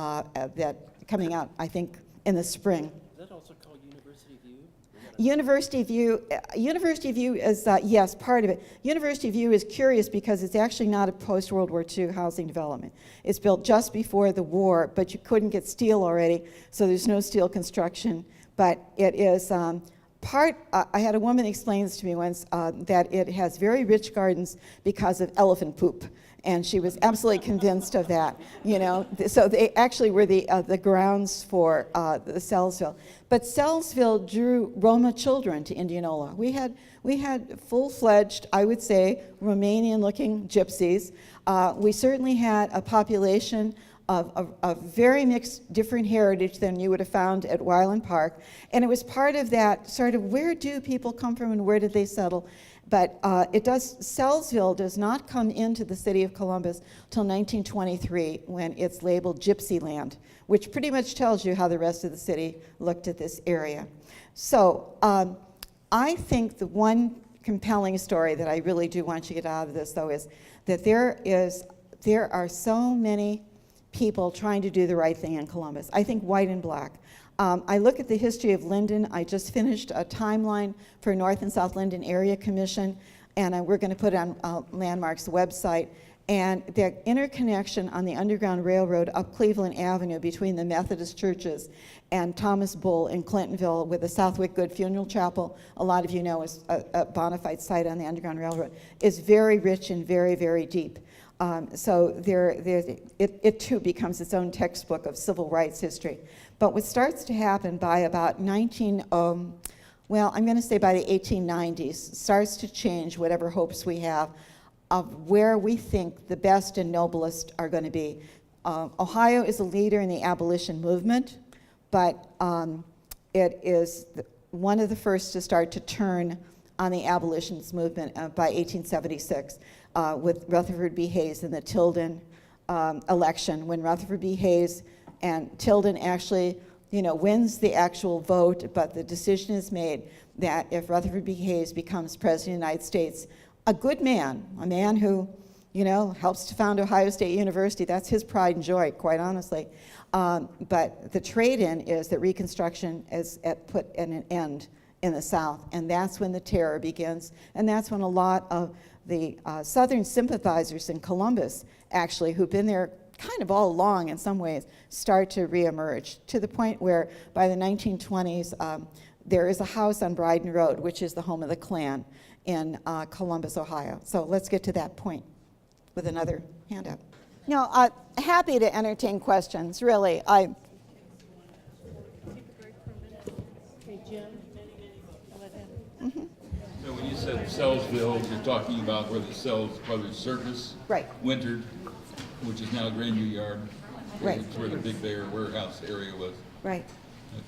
that coming out, I think, in the spring. Is that also called University View? University View is, yes, part of it. University View is curious because it's actually not a post-World War II housing development. It's built just before the war, but you couldn't get steel already, so there's no steel construction. But it is I had a woman explain this to me once, that it has very rich gardens because of elephant poop. And she was absolutely convinced of that, you know. So they actually were the grounds for the Sellsville. But Sellsville drew Roma children to Indianola. We had full-fledged, I would say, Romanian-looking gypsies. We certainly had a population of very mixed, different heritage than you would have found at Wyland Park. And it was part of that sort of, where do people come from and where did they settle? But Sellsville does not come into the city of Columbus till 1923, when it's labeled Gypsy Land, which pretty much tells you how the rest of the city looked at this area. So I think the one compelling story that I really do want you to get out of this, though, is that there are so many people trying to do the right thing in Columbus. I think white and black. I look at the history of Linden. I just finished a timeline for North and South Linden Area Commission, and we're going to put it on Landmark's website. And the interconnection on the Underground Railroad up Cleveland Avenue between the Methodist churches and Thomas Bull in Clintonville with the Southwick Good Funeral Chapel, a lot of you know is a bona fide site on the Underground Railroad, is very rich and very, very deep. So it too becomes its own textbook of civil rights history. But what starts to happen by about I'm going to say by the 1890s, starts to change whatever hopes we have of where we think the best and noblest are going to be. Ohio is a leader in the abolition movement, but it is one of the first to start to turn on the abolitionist movement by 1876 with Rutherford B. Hayes in the Tilden election, when Rutherford B. Hayes and Tilden actually, wins the actual vote, but the decision is made that if Rutherford B. Hayes becomes president of the United States, a good man, a man who, helps to found Ohio State University, that's his pride and joy, quite honestly. But the trade-in is that Reconstruction is put an end in the South, and that's when the terror begins, and that's when a lot of the Southern sympathizers in Columbus, actually, who've been there kind of all along in some ways, start to reemerge, to the point where by the 1920s, there is a house on Bryden Road, which is the home of the Klan in Columbus, Ohio. So let's get to that point with another handout. No, happy to entertain questions, really. Okay, Jim. So when you said Sellsville, you're talking about where the Sells Brothers Circus Right. wintered, which is now Grandview Yard. Right. It's where the Big Bear warehouse area was. Right.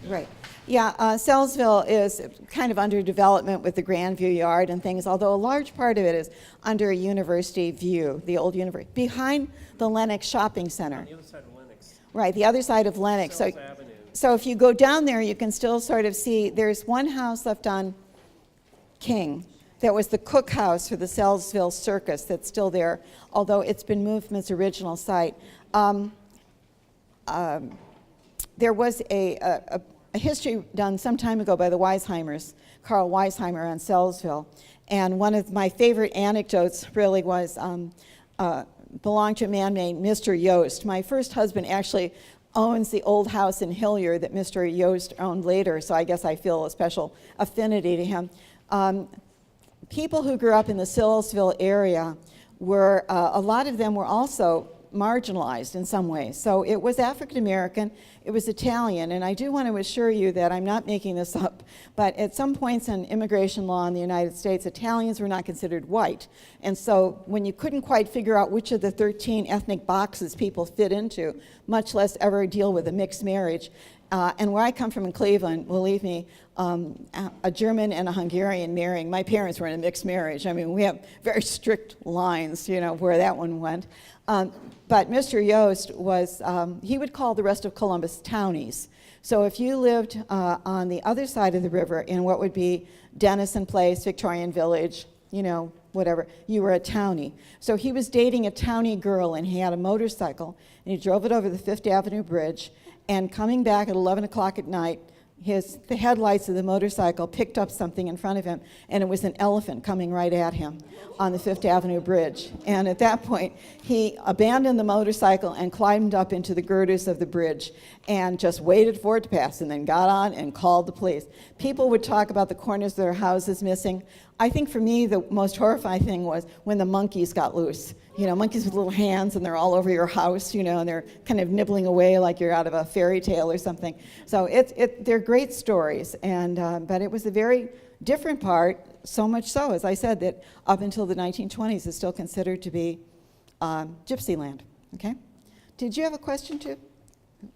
Okay. Right. Yeah, Sellsville is kind of under development with the Grandview Yard and things, although a large part of it is under University View, the old university, behind the Lenox Shopping Center. On the other side of Lennox. Right, the other side of Lenox. Sells Avenue. So if you go down there, you can still sort of see, there's one house left on King that was the cook house for the Sellsville Circus that's still there, although it's been moved from its original site. There was a history done some time ago by the Weisheimers, Carl Weisheimer on Sellsville, and one of my favorite anecdotes really was belonged to a man named Mr. Yost. My first husband actually owns the old house in Hilliard that Mr. Yost owned later, so I guess I feel a special affinity to him. People who grew up in the Silsville area were, a lot of them were also marginalized in some ways. So it was African American, it was Italian, and I do want to assure you that I'm not making this up, but at some points in immigration law in the United States, Italians were not considered white. And so when you couldn't quite figure out which of the 13 ethnic boxes people fit into, much less ever deal with a mixed marriage, and where I come from in Cleveland, believe me, a German and a Hungarian marrying, my parents were in a mixed marriage. I mean, we have very strict lines, you know, where that one went. But Mr. Yost was, he would call the rest of Columbus townies. So if you lived on the other side of the river in what would be Denison Place, Victorian Village, you know, whatever, you were a townie. So he was dating a townie girl, and he had a motorcycle, and he drove it over the Fifth Avenue Bridge, and coming back at 11 o'clock at night, the headlights of the motorcycle picked up something in front of him, and it was an elephant coming right at him on the Fifth Avenue Bridge. And at that point, he abandoned the motorcycle and climbed up into the girders of the bridge and just waited for it to pass, and then got on and called the police. People would talk about the corners of their houses missing. I think for me, the most horrifying thing was when the monkeys got loose. You know, monkeys with little hands, and they're all over your house, you know, and they're kind of nibbling away like you're out of a fairy tale or something. So they're great stories, and but it was a very different part, so much so, as I said, that up until the 1920s is still considered to be gypsy land, okay? Did you have a question too?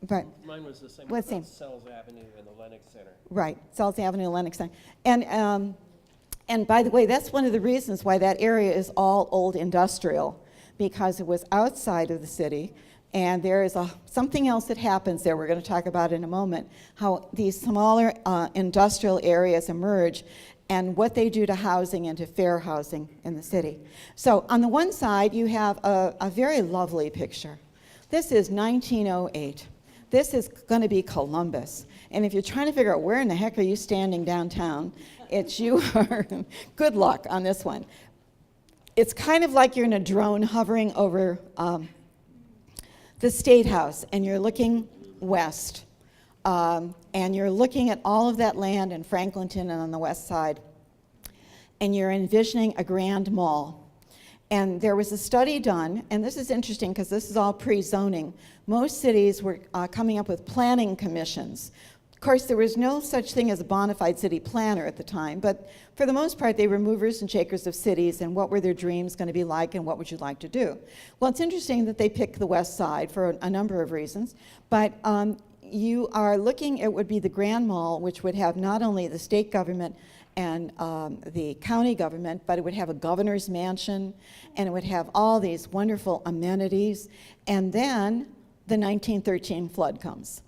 Right. Mine was the same. What's about same? Sells Avenue and the Lennox Center. Right, South Avenue, Lennox Center. And by the way, that's one of the reasons why that area is all old industrial, because it was outside of the city, and there is something else that happens there we're going to talk about in a moment, how these smaller industrial areas emerge and what they do to housing and to fair housing in the city. So on the one side, you have a very lovely picture. This is 1908. This is going to be Columbus. And if you're trying to figure out where in the heck are you standing downtown, you are, good luck on this one. It's kind of like you're in a drone hovering over the State House, and you're looking west. And you're looking at all of that land in Franklinton and on the west side. And you're envisioning a grand mall. And there was a study done, and this is interesting because this is all pre-zoning. Most cities were coming up with planning commissions. Of course, there was no such thing as a bona fide city planner at the time, but for the most part, they were movers and shakers of cities, and what were their dreams going to be like, and what would you like to do? Well, it's interesting that they picked the west side for a number of reasons, but you are looking, it would be the Grand Mall, which would have not only the state government and the county government, but it would have a governor's mansion, and it would have all these wonderful amenities, and then the 1913 flood comes.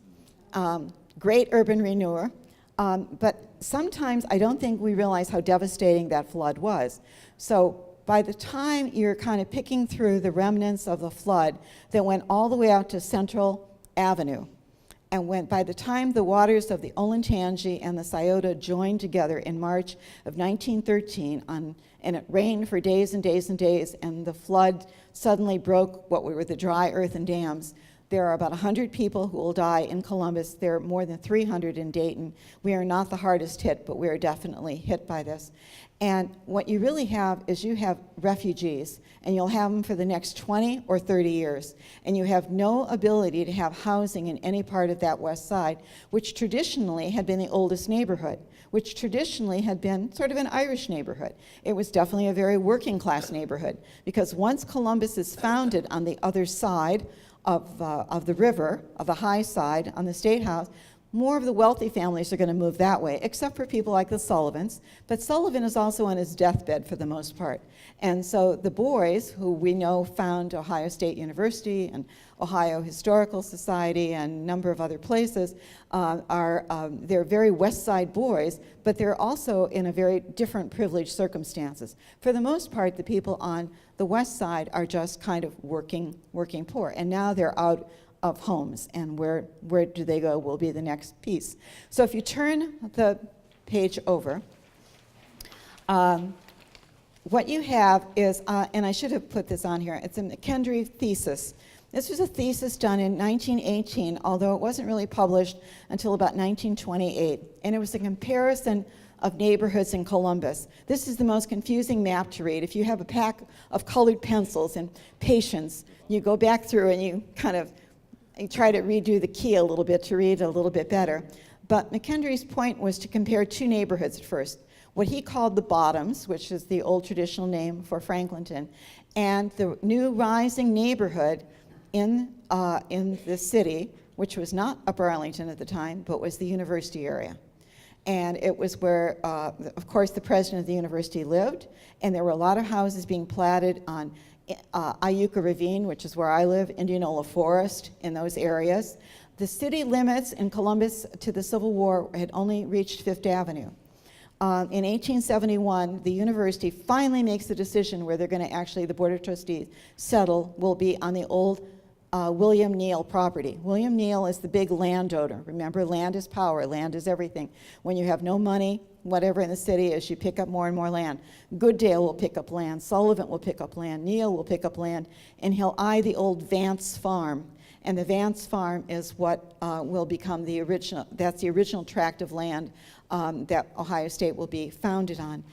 Great urban renewal, but sometimes I don't think we realize how devastating that flood was. So by the time you're kind of picking through the remnants of the flood that went all the way out to Central Avenue, and by the time the waters of the Olentangy and the Scioto joined together in March of 1913, and it rained for days and days and days, and the flood suddenly broke what were the dry earthen dams, there are about 100 people who will die in Columbus. There are more than 300 in Dayton. We are not the hardest hit, but we are definitely hit by this. And what you really have is you have refugees, and you'll have them for the next 20 or 30 years. And you have no ability to have housing in any part of that west side, which traditionally had been the oldest neighborhood, which traditionally had been sort of an Irish neighborhood. It was definitely a very working class neighborhood, because once Columbus is founded on the other side of the river, of the high side on the State House, more of the wealthy families are going to move that way, except for people like the Sullivans. But Sullivan is also on his deathbed for the most part. And so the boys, who we know found Ohio State University and Ohio Historical Society and a number of other places, they're very West Side boys, but they're also in a very different privileged circumstances. For the most part, the people on the West Side are just kind of working poor, and now they're out of homes, and where do they go will be the next piece. So if you turn the page over, what you have is, and I should have put this on here, it's a McKendry thesis This was a thesis done in 1918, although it wasn't really published until about 1928, and it was a comparison of neighborhoods in Columbus. This is the most confusing map to read. If you have a pack of colored pencils and patience, you go back through and you try to redo the key a little bit to read it a little bit better. But McKendry's point was to compare two neighborhoods at first, what he called the Bottoms, which is the old traditional name for Franklinton, and the new rising neighborhood in the city, which was not Upper Arlington at the time, but was the university area. And it was where, of course, the president of the university lived, and there were a lot of houses being platted on Iuka Ravine, which is where I live, Indianola Forest, in those areas. The city limits in Columbus to the Civil War had only reached Fifth Avenue. In 1871, the university finally makes the decision where they're going to actually, the Board of Trustees, settle will be on the old William Neal property. William Neal is the big landowner. Remember, land is power, land is everything. When you have no money, whatever in the city is, you pick up more and more land. Gooddale will pick up land, Sullivan will pick up land, Neal will pick up land, and he'll eye the old Vance farm. And the Vance farm is what will become the original, that's the original tract of land that Ohio State will be founded on.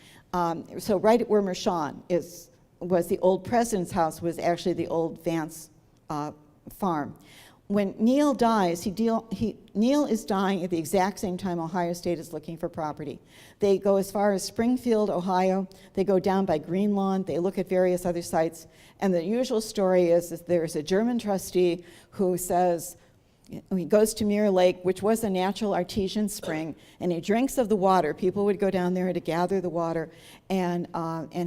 So right where Mershon was the old president's house, was actually the old Vance farm. When Neal dies, Neal is dying at the exact same time Ohio State is looking for property. They go as far as Springfield, Ohio. They go down by Greenlawn. They look at various other sites. And the usual story is that there's a German trustee who says, he goes to Mirror Lake, which was a natural artesian spring, and he drinks of the water. People would go down there to gather the water, and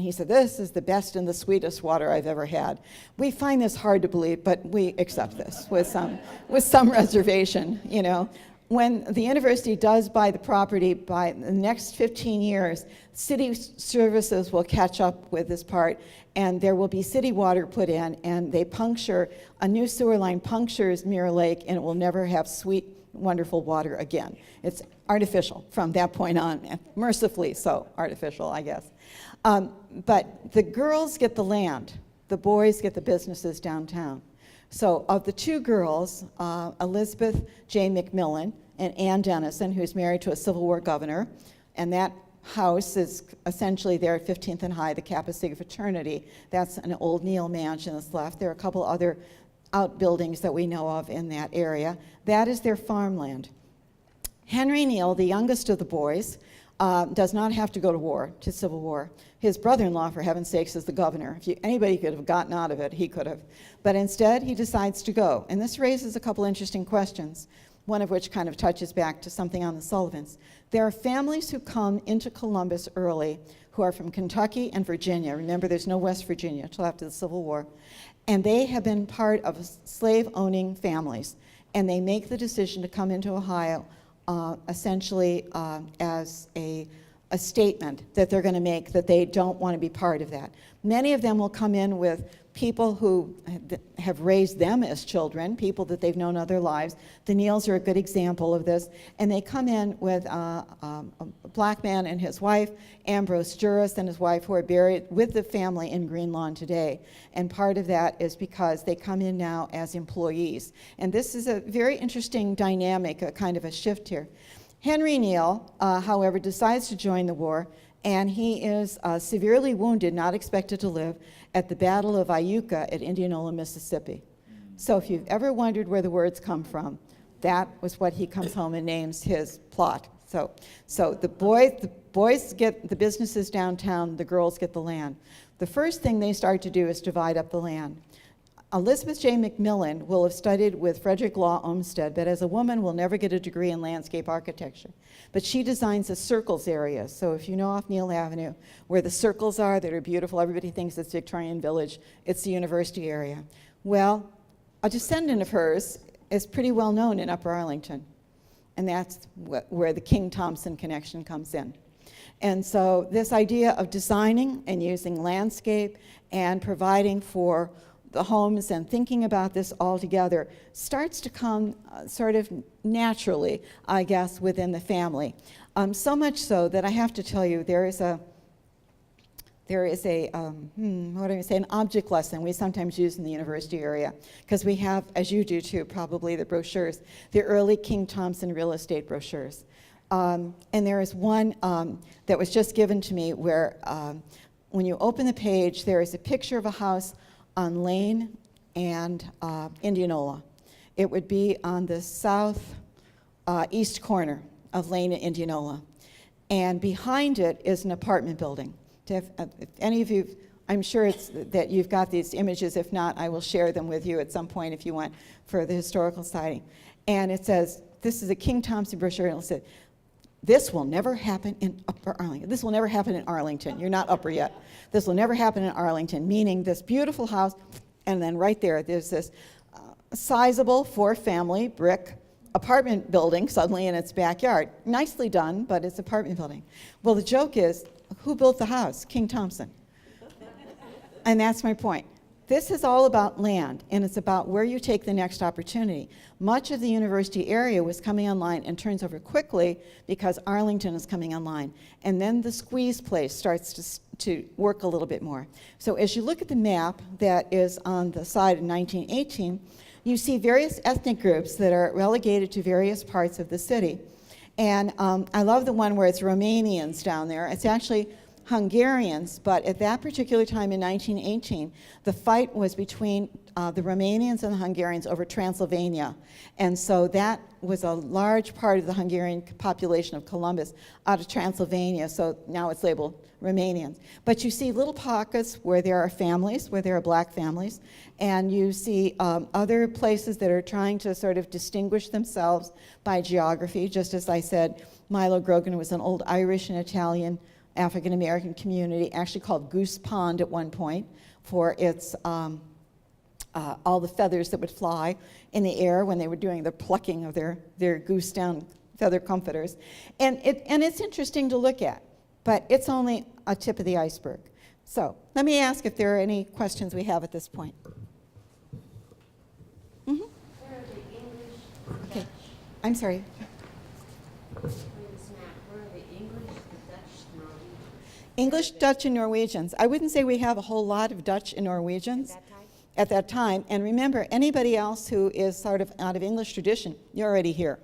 he said, "This is the best and the sweetest water I've ever had." We find this hard to believe, but we accept this with some reservation, you know. When the university does buy the property, by the next 15 years, city services will catch up with this part, and there will be city water put in, and a new sewer line punctures Mirror Lake, and it will never have sweet, wonderful water again. It's artificial from that point on, and mercifully so artificial, I guess. But the girls get the land, the boys get the businesses downtown. So of the two girls, Elizabeth J. McMillan and Ann Dennison, who's married to a Civil War governor, and that house is essentially there at 15th and High, the Kappa Sigma fraternity. That's an old Neal mansion that's left. There are a couple other outbuildings that we know of in that area. That is their farmland. Henry Neal, the youngest of the boys, does not have to go to Civil War. His brother-in-law, for heaven's sakes, is the governor. If anybody could have gotten out of it, he could have. But instead, he decides to go. And this raises a couple interesting questions, one of which kind of touches back to something on the Sullivans. There are families who come into Columbus early who are from Kentucky and Virginia. Remember, there's no West Virginia until after the Civil War. And they have been part of slave-owning families. And they make the decision to come into Ohio essentially as a statement that they're going to make that they don't want to be part of that. Many of them will come in with people who have raised them as children, people that they've known other lives. The Neals are a good example of this. And they come in with a black man and his wife, Ambrose Juris and his wife, who are buried with the family in Greenlawn today. And part of that is because they come in now as employees. And this is a very interesting dynamic, a kind of a shift here. Henry Neal, however, decides to join the war, and he is severely wounded, not expected to live, at the Battle of Iuka at Indianola, Mississippi. So if you've ever wondered where the words come from, that was what he comes home and names his plot. So the boys get the businesses downtown, the girls get the land. The first thing they start to do is divide up the land. Elizabeth J. McMillan will have studied with Frederick Law Olmsted, but as a woman will never get a degree in landscape architecture. But she designs the circles area. So if you know off Neal Avenue, where the circles are that are beautiful, everybody thinks it's Victorian Village, it's the university area. Well, a descendant of hers is pretty well known in Upper Arlington, and that's where the King-Thompson connection comes in. And so this idea of designing and using landscape and providing for the homes and thinking about this all together starts to come sort of naturally, I guess, within the family. So much so that I have to tell you, there is a there is a, what do I say, an object lesson we sometimes use in the university area, because we have, as you do too, probably the brochures, the early King Thompson real estate brochures. And there is one that was just given to me where when you open the page, there is a picture of a house on Lane and Indianola. It would be on the south east corner of Lane and Indianola. And behind it is an apartment building. If any of you, I'm sure it's that you've got these images. If not, I will share them with you at some point if you want for the historical sighting. And it says, this is a King Thompson brochure, and it said, this will never happen in Upper Arlington. This will never happen in Arlington. You're not upper yet. This will never happen in Arlington, meaning this beautiful house, and then right there, there's this sizable 4-family brick apartment building suddenly in its backyard. Nicely done, but it's an apartment building. Well, the joke is, who built the house? King Thompson. And that's my point. This is all about land, and it's about where you take the next opportunity. Much of the university area was coming online and turns over quickly because Arlington is coming online. And then the squeeze place starts to work a little bit more. So as you look at the map that is on the side of 1918, you see various ethnic groups that are relegated to various parts of the city. And I love the one where it's Romanians down there. It's actually Hungarians, but at that particular time in 1918, the fight was between the Romanians and the Hungarians over Transylvania. And so that was a large part of the Hungarian population of Columbus out of Transylvania, so now it's labeled Romanians. But you see little pockets where there are families, where there are black families, and you see other places that are trying to sort of distinguish themselves by geography. Just as I said, Milo Grogan was an old Irish and Italian African-American community, actually called Goose Pond at one point for its all the feathers that would fly in the air when they were doing the plucking of their goose down feather comforters. And it's interesting to look at, but it's only a tip of the iceberg. So let me ask if there are any questions we have at this point. Mm-hmm. Where are the English, Okay, I'm sorry. where are the English, the Dutch, Norwegians? English, Dutch, and Norwegians. I wouldn't say we have a whole lot of Dutch and Norwegians at that time. And remember, anybody else who is sort of out of English tradition, you're already here.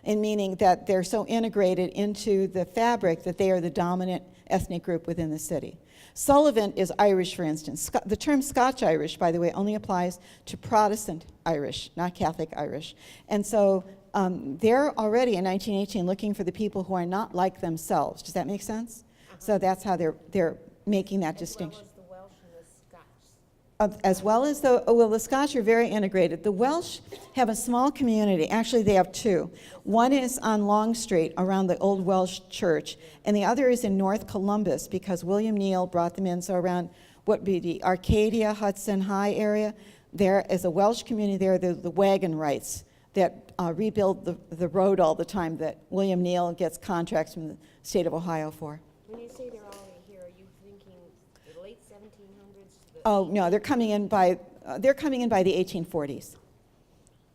And meaning that they're so integrated into the fabric that they are the dominant ethnic group within the city. Sullivan is Irish, for instance. The term Scotch-Irish, by the way, only applies to Protestant Irish, not Catholic Irish. And so they're already in 1918 looking for the people who are not like themselves. Does that make sense? So that's how they're making that distinction. As well as the Scotch are very integrated. The Welsh have a small community. Actually, they have two. One is on Long Street around the old Welsh church, and the other is in North Columbus because William Neal brought them in. So around what would be the Arcadia, Hudson High area, there is a Welsh community there. They're the wagon rights that rebuild the road all the time that William Neal gets contracts from the state of Ohio for. When you say they're already here, are you thinking the late 1700s? Oh no, they're coming in by the 1840s.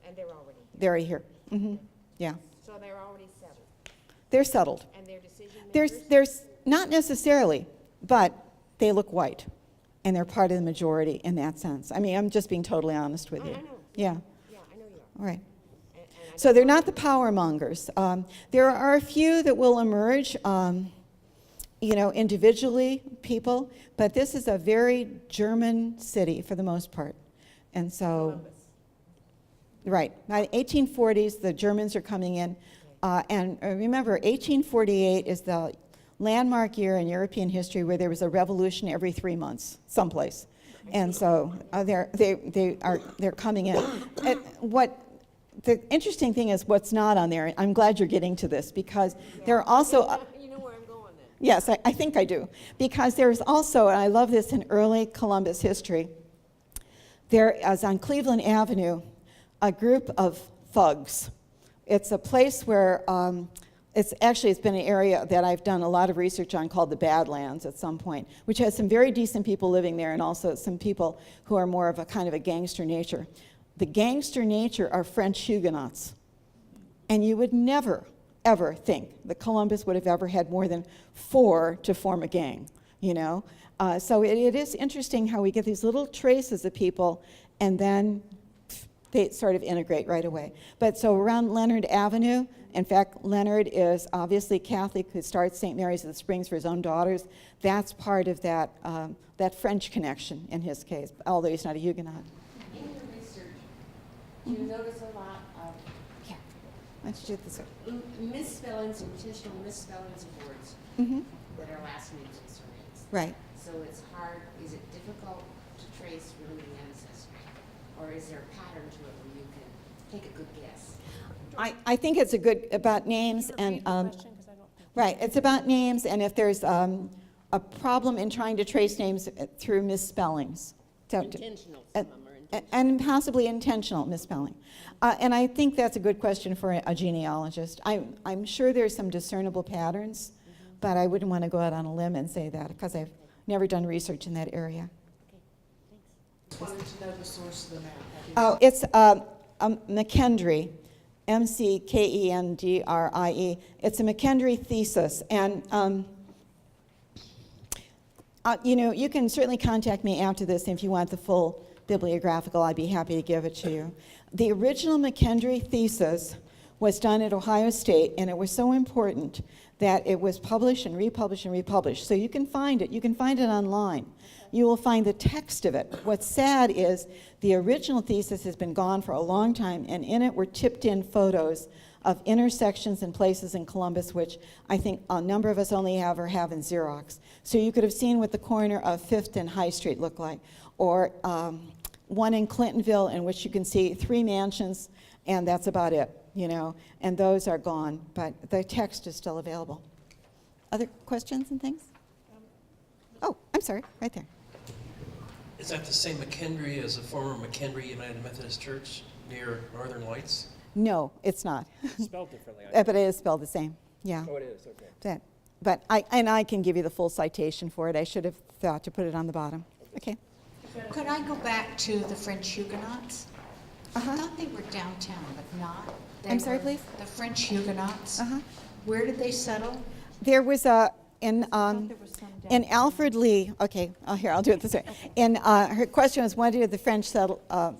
And they're already here. They're here. Mm-hmm. Yeah, So they're already settled. they're settled. And their decision makers? There's not necessarily, but they look white, and they're part of the majority in that sense. I mean, I'm just being totally honest with you. I know. Yeah, Yeah, I know you are. all right. And I So they're not the power mongers. There are a few that will emerge, individually, people, but this is a very German city for the most part. And so, Columbus. right, by the 1840s, the Germans are coming in. And remember, 1848 is the landmark year in European history where there was a revolution every 3 months, someplace. And so they're coming in. What the interesting thing is what's not on there. I'm glad you're getting to this because there are also. You know where I'm going then. Yes, I think I do. Because there's also, and I love this in early Columbus history, there is on Cleveland Avenue a group of thugs. It's a place where, it's been an area that I've done a lot of research on called the Badlands at some point, which has some very decent people living there and also some people who are more of a kind of a gangster nature. The gangster nature are French Huguenots. And you would never, ever think that Columbus would have ever had more than 4 to form a gang. you know. So it is interesting how we get these little traces of people, and then they sort of integrate right away. But so around Leonard Avenue, in fact, Leonard is obviously Catholic, who starts St. Mary's of the Springs for his own daughters. That's part of that, that French connection in his case, although he's not a Huguenot. In your research, do you notice a lot of Yeah, let's do it this way. misspellings, intentional misspellings of words Mm-hmm. that are last names and surnames? Right. So it's hard, is it difficult to trace really the ancestry? Or is there a pattern to it where you can take a good guess? I think it's a good, about names and, right, it's about names, and if there's a problem in trying to trace names through misspellings. So, Intentional, some of them are intentional. and possibly intentional misspelling. And I think that's a good question for a genealogist. I'm sure there's some discernible patterns, but I wouldn't want to go out on a limb and say that, because I've never done research in that area. Wanted to know the source of the map. Oh, it's McKendry, McKendrie. It's a McKendry thesis, and you know, you can certainly contact me after this if you want the full bibliographical. I'd be happy to give it to you. The original McKendry thesis was done at Ohio State, and it was so important that it was published and republished and republished. So you can find it. You can find it online. You will find the text of it. What's sad is the original thesis has been gone for a long time, and in it were tipped in photos of intersections and places in Columbus, which I think a number of us only have or have in Xerox. So you could have seen what the corner of 5th and High Street looked like, or one in Clintonville in which you can see 3 mansions, and that's about it, you know, and those are gone, but the text is still available. Other questions and things? Oh, I'm sorry, right there. Is that the same McKendry as the former McKendry United Methodist Church near Northern Lights? No, it's not. Spelled differently. But it is spelled the same, yeah. Oh, it is, okay. But I can give you the full citation for it. I should have thought to put it on the bottom. Okay. Could I go back to the French Huguenots? Uh-huh. I thought they were downtown, but not. They I'm sorry, were please? The French Huguenots. Uh-huh. Where did they settle? There was in Alfred Lee, okay, here, I'll do it this way. Her question was, when did the French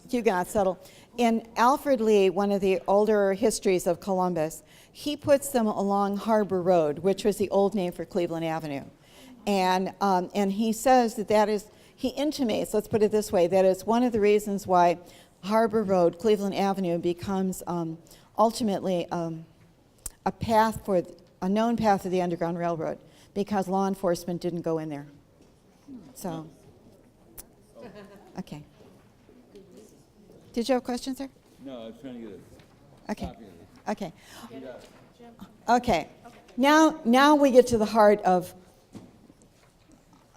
Huguenots settle? In Alfred Lee, one of the older histories of Columbus, he puts them along Harbor Road, which was the old name for Cleveland Avenue. And he says that is, he intimates, let's put it this way, that is one of the reasons why Harbor Road, Cleveland Avenue, becomes ultimately a path for, a known path of the Underground Railroad, because law enforcement didn't go in there. So, okay. Did you have questions, sir? No, I was trying to get a Okay. copy of it. Okay. Okay. Now we get to the heart of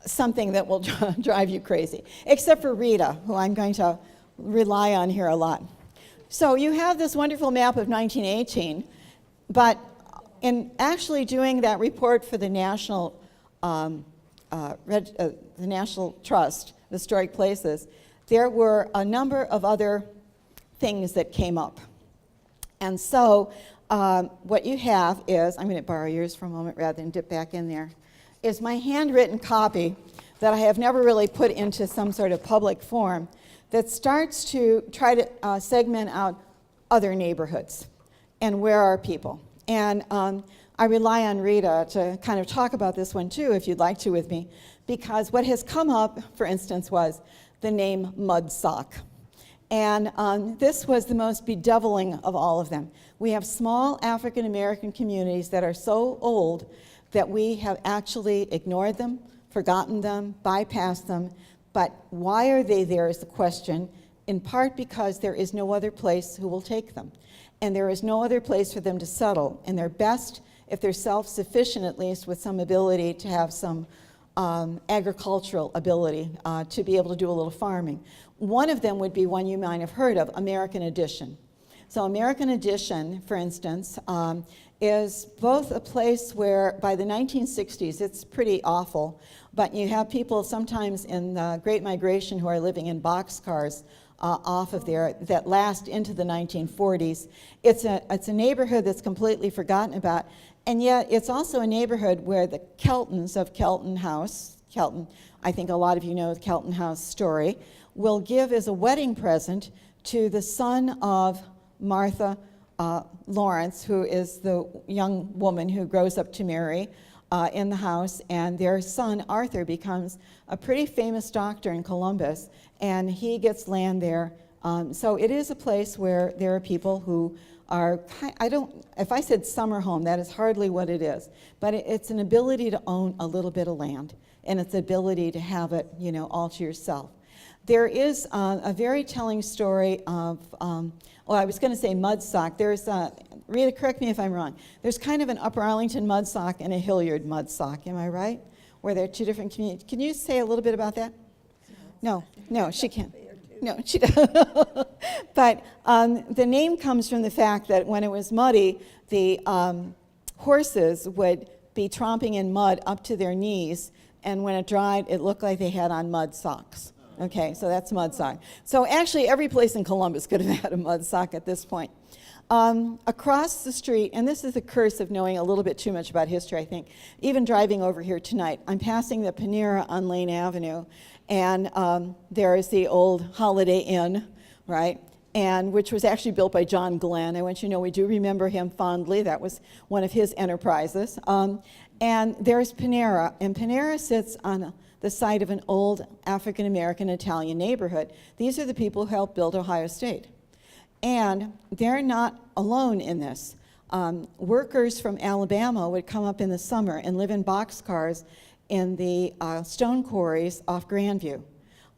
something that will drive you crazy, except for Rita, who I'm going to rely on here a lot. So you have this wonderful map of 1918, but in actually doing that report for the National Trust of Historic Places, there were a number of other things that came up. And so what you have is, I'm going to borrow yours for a moment rather than dip back in there, is my handwritten copy that I have never really put into some sort of public form that starts to try to segment out other neighborhoods and where are people. And I rely on Rita to kind of talk about this one too, if you'd like to with me, because what has come up, for instance, was the name Mudsock. And this was the most bedeviling of all of them. We have small African American communities that are so old that we have actually ignored them, forgotten them, bypassed them. But why are they there is the question, in part because there is no other place who will take them. And there is no other place for them to settle. And they're best if they're self-sufficient, at least, with some ability to have some agricultural ability to be able to do a little farming. One of them would be one you might have heard of, American Addition. So American Addition, for instance, is both a place where by the 1960s, it's pretty awful, but you have people sometimes in the Great Migration who are living in boxcars off of there that last into the 1940s. It's a neighborhood that's completely forgotten about, and yet it's also a neighborhood where the Keltons of Kelton House, Kelton, I think a lot of you know the Kelton House story, will give as a wedding present to the son of Martha Lawrence, who is the young woman who grows up to marry in the house, and their son Arthur becomes a pretty famous doctor in Columbus, and he gets land there. So it is a place where there are people who are, if I said summer home, that is hardly what it is, but it's an ability to own a little bit of land, and it's the ability to have it, all to yourself. There is a very telling story of, I was going to say mudsock. There's, Rita, correct me if I'm wrong. There's kind of an Upper Arlington mudsock and a Hilliard mudsock, am I right? Where there are two different communities. Can you say a little bit about that? No, she can't. No, she doesn't. But the name comes from the fact that when it was muddy, the horses would be tromping in mud up to their knees, and when it dried, it looked like they had on mud socks. Okay, so that's mud sock. So actually, every place in Columbus could have had a mud sock at this point. Across the street, and this is the curse of knowing a little bit too much about history, I think, even driving over here tonight, I'm passing the Panera on Lane Avenue, and there is the old Holiday Inn, right? And which was actually built by John Glenn. I want you to know we do remember him fondly. That was one of his enterprises. And there's Panera, and Panera sits on the site of an old African-American Italian neighborhood. These are the people who helped build Ohio State. And they're not alone in this. Workers from Alabama would come up in the summer and live in boxcars in the stone quarries off Grandview.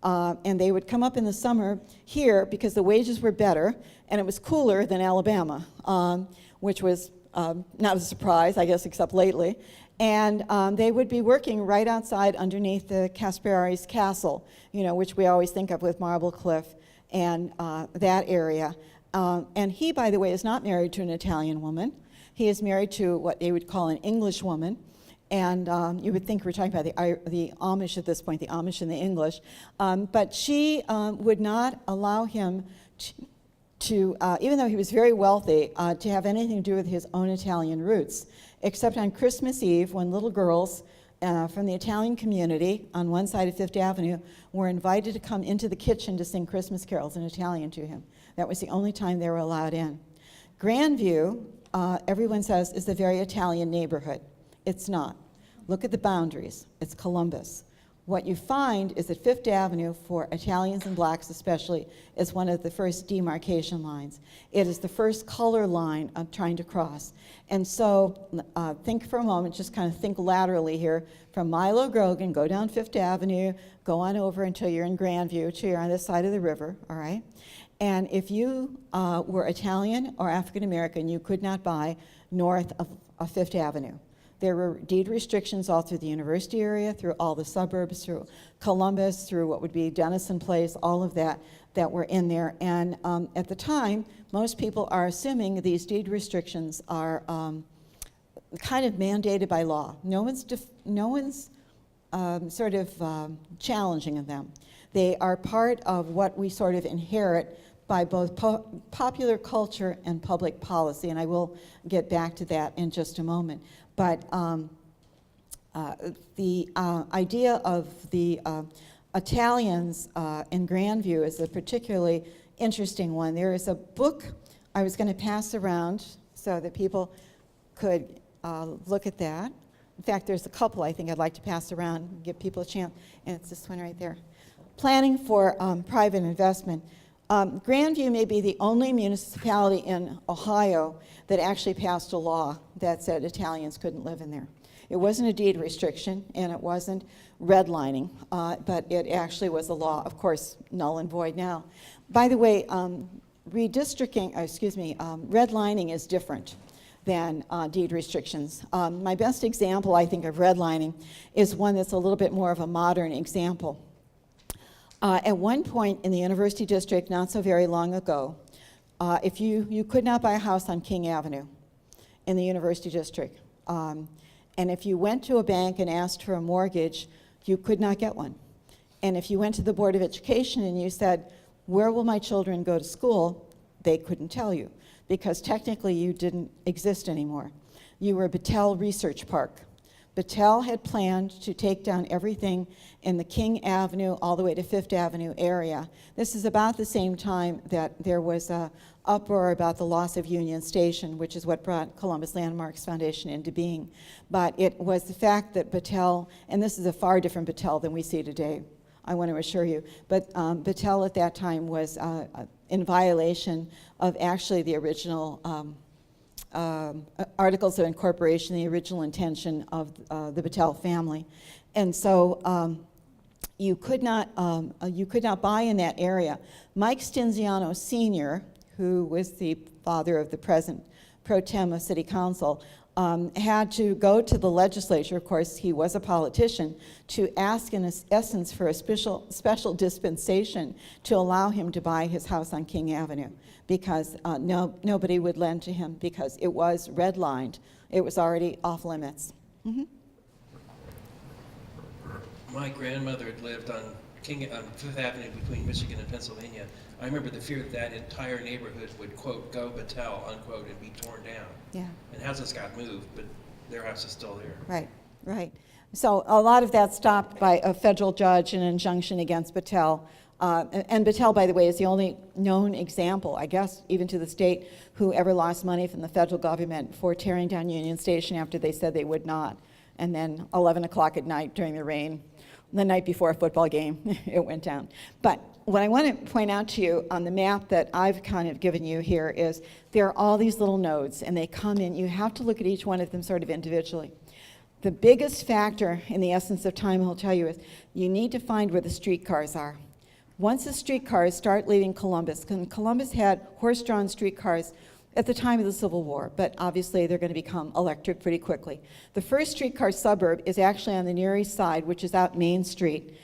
And they would come up in the summer here because the wages were better and it was cooler than Alabama, which was not a surprise, I guess, except lately. And they would be working right outside underneath the Caspari's Castle, which we always think of with Marble Cliff and that area. And he, by the way, is not married to an Italian woman. He is married to what they would call an English woman. And you would think we're talking about the Amish at this point, the Amish and the English. But she would not allow him to even though he was very wealthy, to have anything to do with his own Italian roots, except on Christmas Eve when little girls from the Italian community on one side of Fifth Avenue were invited to come into the kitchen to sing Christmas carols in Italian to him. That was the only time they were allowed in. Grandview, everyone says, is a very Italian neighborhood. It's not. Look at the boundaries. It's Columbus. What you find is that Fifth Avenue, for Italians and blacks especially, is one of the first demarcation lines. It is the first color line of trying to cross. And so think for a moment, just kind of think laterally here, from Milo Grogan, go down Fifth Avenue, go on over until you're in Grandview, until you're on this side of the river, all right? And if you were Italian or African American, you could not buy north of Fifth Avenue. There were deed restrictions all through the university area, through all the suburbs, through Columbus, through what would be Denison Place, all of that were in there. And at the time, most people are assuming these deed restrictions are kind of mandated by law. No one's challenging them. They are part of what we sort of inherit by both popular culture and public policy, and I will get back to that in just a moment. But the idea of the Italians in Grandview is a particularly interesting one. There is a book I was going to pass around so that people could look at that. In fact, there's a couple I think I'd like to pass around, give people a chance, and it's this one right there. Planning for private investment. Grandview may be the only municipality in Ohio that actually passed a law that said Italians couldn't live in there. It wasn't a deed restriction, and it wasn't redlining, but it actually was a law, of course, null and void now. By the way, redlining is different than deed restrictions. My best example, I think, of redlining is one that's a little bit more of a modern example. At one point in the University District, not so very long ago, if you could not buy a house on King Avenue in the University District. And if you went to a bank and asked for a mortgage, you could not get one. And if you went to the Board of Education and you said, where will my children go to school? They couldn't tell you, because technically you didn't exist anymore. You were Battelle Research Park. Battelle had planned to take down everything in the King Avenue all the way to Fifth Avenue area. This is about the same time that there was a uproar about the loss of Union Station, which is what brought Columbus Landmarks Foundation into being. But it was the fact that Battelle, and this is a far different Battelle than we see today, I want to assure you, but Battelle at that time was in violation of actually the original articles of incorporation, the original intention of the Battelle family. And so you could not buy in that area. Mike Stinziano Sr., who was the father of the present pro tem of City Council, had to go to the legislature, of course he was a politician, to ask in essence for a special dispensation to allow him to buy his house on King Avenue, because nobody would lend to him because it was redlined. It was already off limits. Mm-hmm. My grandmother had lived on Fifth Avenue between Michigan and Pennsylvania. I remember the fear that that entire neighborhood would, quote, go Battelle, unquote, and be torn down. Yeah. And houses got moved, but their house is still there. Right, right. So a lot of that stopped by a federal judge, an injunction against Battelle. And Battelle, by the way, is the only known example, I guess, even to the state, who ever lost money from the federal government for tearing down Union Station after they said they would not. And then 11 o'clock at night during the rain, the night before a football game, it went down. But what I want to point out to you on the map that I've kind of given you here is there are all these little nodes, and they come in. You have to look at each one of them sort of individually. The biggest factor in the essence of time, I'll tell you, is you need to find where the streetcars are. Once the streetcars start leaving Columbus, and Columbus had horse-drawn streetcars at the time of the Civil War, but obviously they're going to become electric pretty quickly. The first streetcar suburb is actually on the Near East Side, which is out Main Street,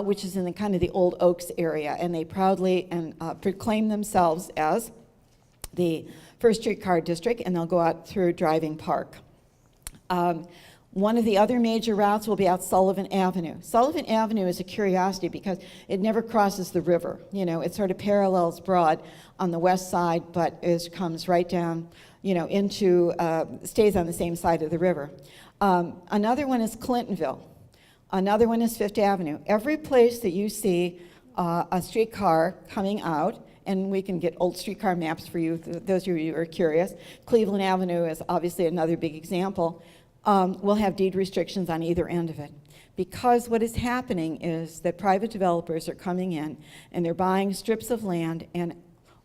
which is in the kind of the Old Oaks area, and they proudly proclaim themselves as the first streetcar district, and they'll go out through Driving Park. One of the other major routes will be out Sullivan Avenue. Sullivan Avenue is a curiosity because it never crosses the river. You know, it sort of parallels Broad on the west side, but it comes right down, you know, into, stays on the same side of the river. Another one is Clintonville. Another one is Fifth Avenue. Every place that you see a streetcar coming out, and we can get old streetcar maps for you, those of you who are curious. Cleveland Avenue is obviously another big example. Will have deed restrictions on either end of it. Because what is happening is that private developers are coming in and they're buying strips of land, and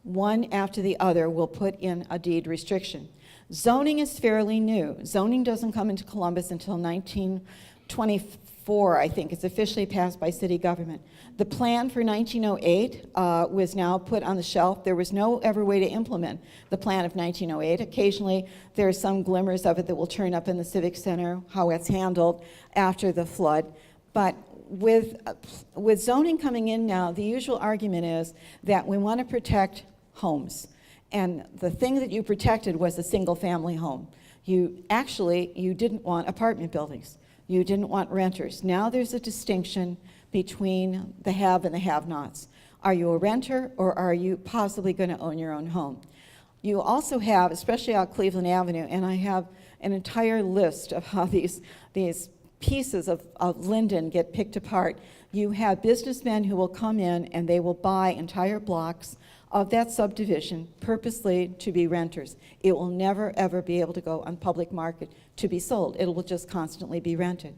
one after the other will put in a deed restriction. Zoning is fairly new. Zoning doesn't come into Columbus until 1924, I think. It's officially passed by city government. The plan for 1908 was now put on the shelf. There was no ever way to implement the plan of 1908. Occasionally, there are some glimmers of it that will turn up in the Civic Center, how it's handled after the flood. But with zoning coming in now, the usual argument is that we want to protect homes. And the thing that you protected was a single-family home. You didn't want apartment buildings. You didn't want renters. Now there's a distinction between the have and the have-nots. Are you a renter, or are you possibly going to own your own home? You also have, especially out Cleveland Avenue, and I have an entire list of how these pieces of Linden get picked apart. You have businessmen who will come in and they will buy entire blocks of that subdivision purposely to be renters. It will never, ever be able to go on public market to be sold. It will just constantly be rented.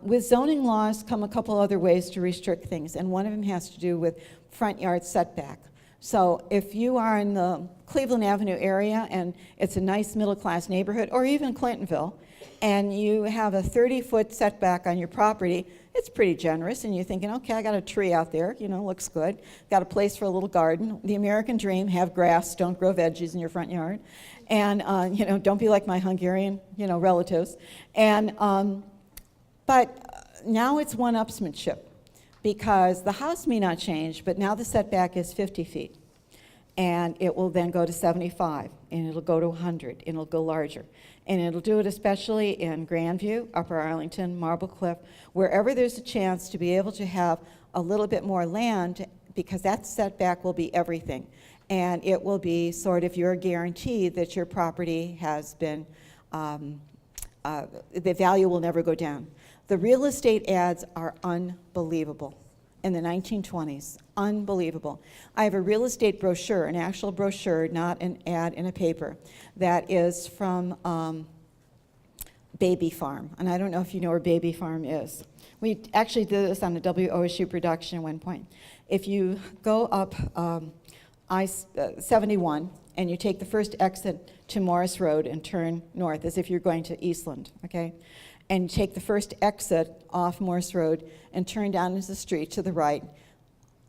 With zoning laws come a couple other ways to restrict things, and one of them has to do with front yard setback. So if you are in the Cleveland Avenue area and it's a nice middle-class neighborhood, or even Clintonville, and you have a 30-foot setback on your property, it's pretty generous, and you're thinking, okay, I got a tree out there, you know, looks good. Got a place for a little garden. The American dream, have grass, don't grow veggies in your front yard. And, you know, don't be like my Hungarian, you know, relatives. And, but now it's one-upsmanship, because the house may not change, but now the setback is 50 feet. And it will then go to 75, and it'll go to 100, and it'll go larger. And it'll do it especially in Grandview, Upper Arlington, Marble Cliff, wherever there's a chance to be able to have a little bit more land, because that setback will be everything. And it will be sort of your guarantee that your property has been the value will never go down. The real estate ads are unbelievable in the 1920s, unbelievable. I have a real estate brochure, an actual brochure, not an ad in a paper, that is from Baby Farm. And I don't know if you know where Baby Farm is. We actually did this on a WOSU production at one point. If you go up I-71 and you take the first exit to Morris Road and turn north as if you're going to Eastland, okay? And take the first exit off Morris Road and turn down into the street to the right.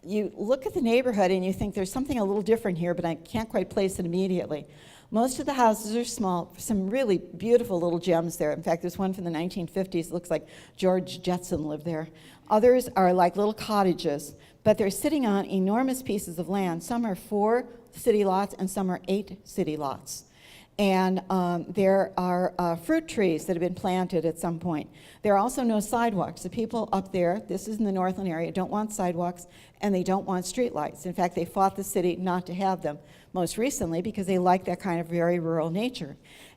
You look at the neighborhood and you think there's something a little different here, but I can't quite place it immediately. Most of the houses are small, some really beautiful little gems there. In fact, there's one from the 1950s, it looks like George Jetson lived there. Others are like little cottages, but they're sitting on enormous pieces of land. Some are 4 city lots and some are 8 city lots. And there are fruit trees that have been planted at some point. There are also no sidewalks. The people up there, this is in the Northland area, don't want sidewalks and they don't want streetlights. In fact, they fought the city not to have them most recently because they like that kind of very rural nature.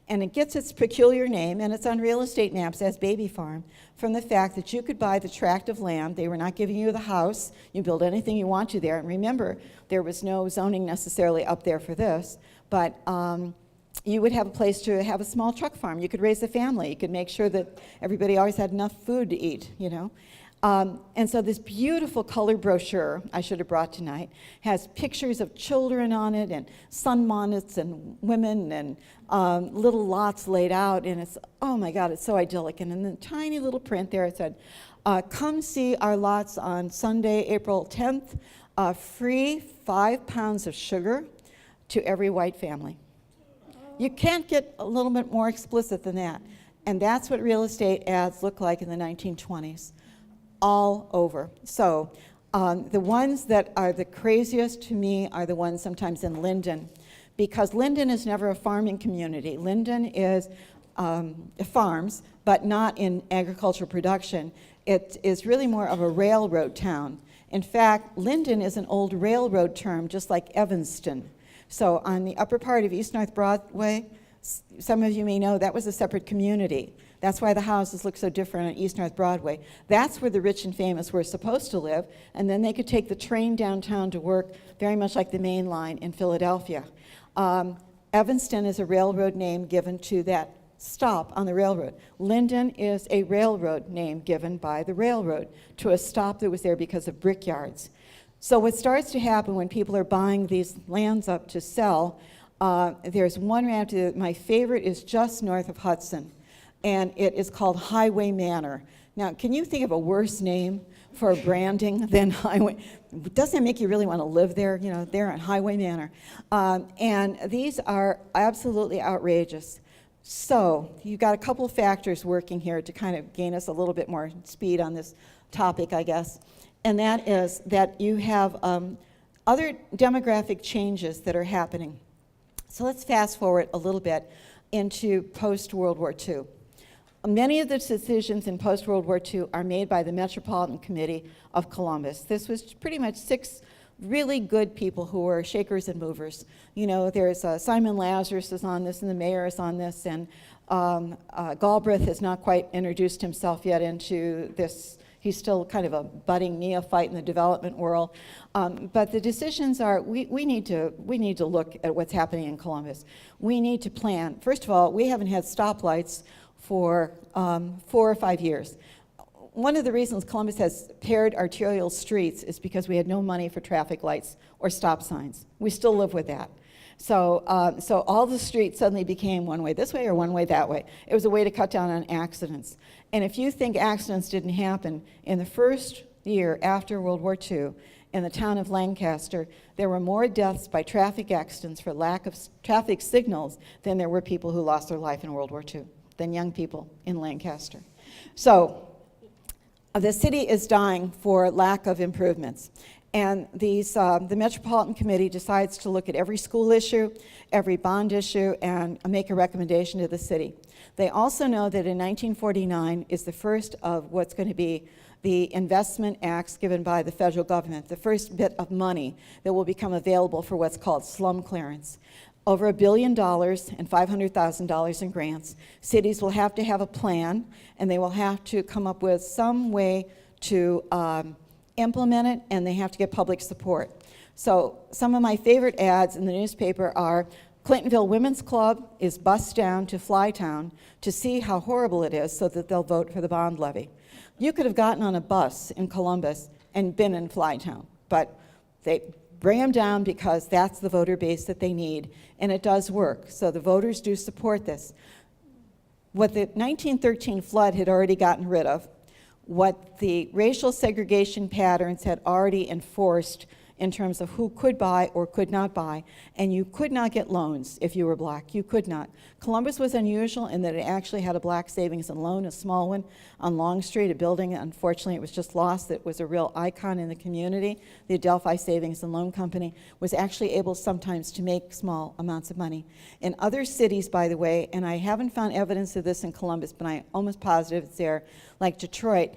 And it gets its peculiar name, and it's on real estate maps as Baby Farm, from the fact that you could buy the tract of land. They were not giving you the house. You build anything you want to there. And remember, there was no zoning necessarily up there for this, but you would have a place to have a small truck farm. You could raise a family. You could make sure that everybody always had enough food to eat, you know. And so this beautiful color brochure I should have brought tonight has pictures of children on it and sunbonnets and women and little lots laid out, and it's, oh my God, it's so idyllic. And in the tiny little print there it said, come see our lots on Sunday, April 10th, free 5 pounds of sugar to every white family. You can't get a little bit more explicit than that. And that's what real estate ads look like in the 1920s. All over. So the ones that are the craziest to me are the ones sometimes in Linden, because Linden is never a farming community. Linden is farms, but not in agricultural production. It is really more of a railroad town. In fact, Linden is an old railroad term, just like Evanston. So on the upper part of East North Broadway, some of you may know that was a separate community. That's why the houses look so different on East North Broadway. That's where the rich and famous were supposed to live, and then they could take the train downtown to work, very much like the main line in Philadelphia. Evanston is a railroad name given to that stop on the railroad. Linden is a railroad name given by the railroad to a stop that was there because of brickyards. So what starts to happen when people are buying these lands up to sell, there's one ranch that my favorite is just north of Hudson, and it is called Highway Manor. Now, can you think of a worse name for branding than Highway? Doesn't it make you really want to live there? You know, there on Highway Manor. And these are absolutely outrageous. So you've got a couple of factors working here to kind of gain us a little bit more speed on this topic, I guess. And that is that you have other demographic changes that are happening. So let's fast forward a little bit into post-World War II. Many of the decisions in post-World War II are made by the Metropolitan Committee of Columbus. This was pretty much 6 really good people who were shakers and movers. You know, there's Simon Lazarus is on this, and the mayor is on this, and Galbraith has not quite introduced himself yet into this. He's still kind of a budding neophyte in the development world. But the decisions are, we need to look at what's happening in Columbus. We need to plan. First of all, we haven't had stoplights for 4 or 5 years. One of the reasons Columbus has paired arterial streets is because we had no money for traffic lights or stop signs. We still live with that. So all the streets suddenly became one way this way or one way that way. It was a way to cut down on accidents. And if you think accidents didn't happen, in the first year after World War II, in the town of Lancaster, there were more deaths by traffic accidents for lack of traffic signals than there were people who lost their life in World War II, than young people in Lancaster. So the city is dying for lack of improvements. And the Metropolitan Committee decides to look at every school issue, every bond issue, and make a recommendation to the city. They also know that in 1949 is the first of what's going to be the investment acts given by the federal government, the first bit of money that will become available for what's called slum clearance. over $1 billion and $500,000 in grants. Cities will have to have a plan, and they will have to come up with some way to implement it, and they have to get public support. So some of my favorite ads in the newspaper are Clintonville Women's Club is bused down to Flytown to see how horrible it is so that they'll vote for the bond levy. You could have gotten on a bus in Columbus and been in Flytown, but they bring them down because that's the voter base that they need, and it does work. So the voters do support this. What the 1913 flood had already gotten rid of, what the racial segregation patterns had already enforced in terms of who could buy or could not buy, and you could not get loans if you were black. You could not. Columbus was unusual in that it actually had a black savings and loan, a small one, on Long Street, a building. Unfortunately, it was just lost. That was a real icon in the community. The Adelphi Savings and Loan Company was actually able sometimes to make small amounts of money. In other cities, by the way, and I haven't found evidence of this in Columbus, but I'm almost positive it's there, like Detroit,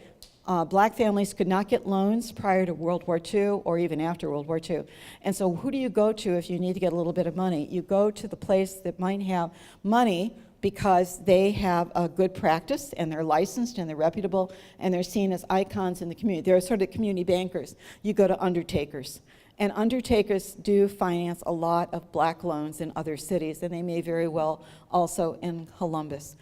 black families could not get loans prior to World War II or even after World War II. And so who do you go to if you need to get a little bit of money? You go to the place that might have money because they have a good practice and they're licensed and they're reputable and they're seen as icons in the community. They're sort of community bankers. You go to undertakers. And undertakers do finance a lot of black loans in other cities, and they may very well also in Columbus.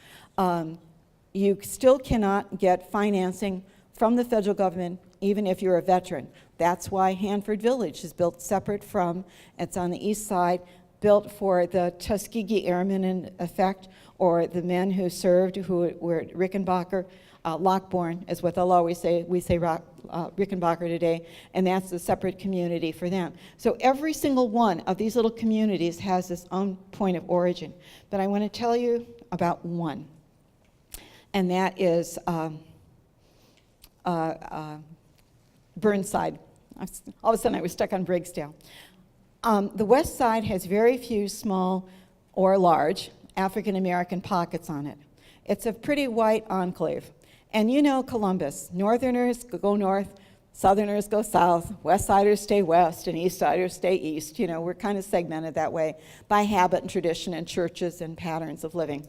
You still cannot get financing from the federal government, even if you're a veteran. That's why Hanford Village is built separate from, it's on the east side, built for the Tuskegee Airmen in effect, or the men who served, who were at Rickenbacker. Lockbourne is what they'll always say. We say Rickenbacker today, and that's a separate community for them. So every single one of these little communities has its own point of origin. But I want to tell you about one, and that is Burnside. All of a sudden I was stuck on Briggsdale. The west side has very few small or large African American pockets on it. It's a pretty white enclave. And you know Columbus, northerners go north, southerners go south, west siders stay west, and east siders stay east. You know, we're kind of segmented that way by habit and tradition and churches and patterns of living.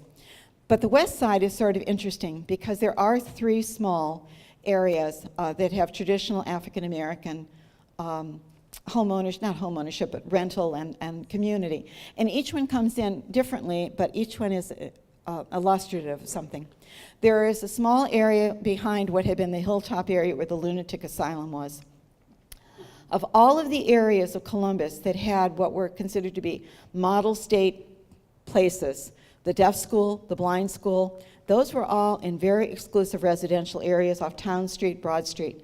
But the west side is sort of interesting because there are three small areas that have traditional African American not homeownership, but rental and community. And each one comes in differently, but each one is illustrative of something. There is a small area behind what had been the hilltop area where the lunatic asylum was. Of all of the areas of Columbus that had what were considered to be model state places, the deaf school, the blind school, those were all in very exclusive residential areas off Town Street, Broad Street.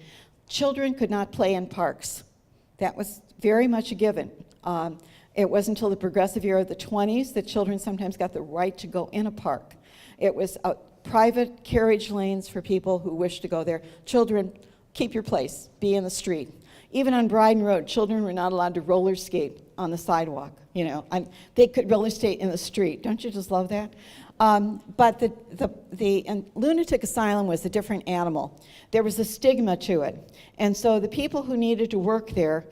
Children could not play in parks. That was very much a given. It wasn't until the progressive era of the 20s that children sometimes got the right to go in a park. It was private carriage lanes for people who wished to go there. Children, keep your place, be in the street. Even on Bryden Road, children were not allowed to roller skate on the sidewalk. You know, they could roller skate in the street. Don't you just love that? But the lunatic asylum was a different animal. There was a stigma to it. And so the people who needed to work there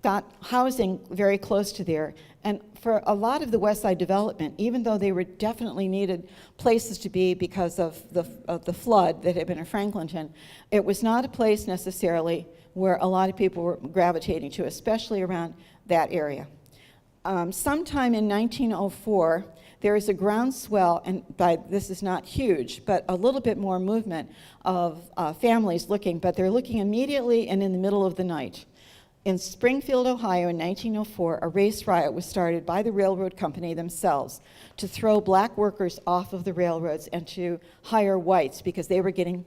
got housing very close to there. And for a lot of the West Side development, even though they were definitely needed places to be because of the flood that had been in Franklinton, it was not a place necessarily where a lot of people were gravitating to, especially around that area. Sometime in 1904, there is a groundswell, and this is not huge, but a little bit more movement of families looking, but they're looking immediately and in the middle of the night. In Springfield, Ohio, in 1904, a race riot was started by the railroad company themselves to throw black workers off of the railroads and to hire whites because they were getting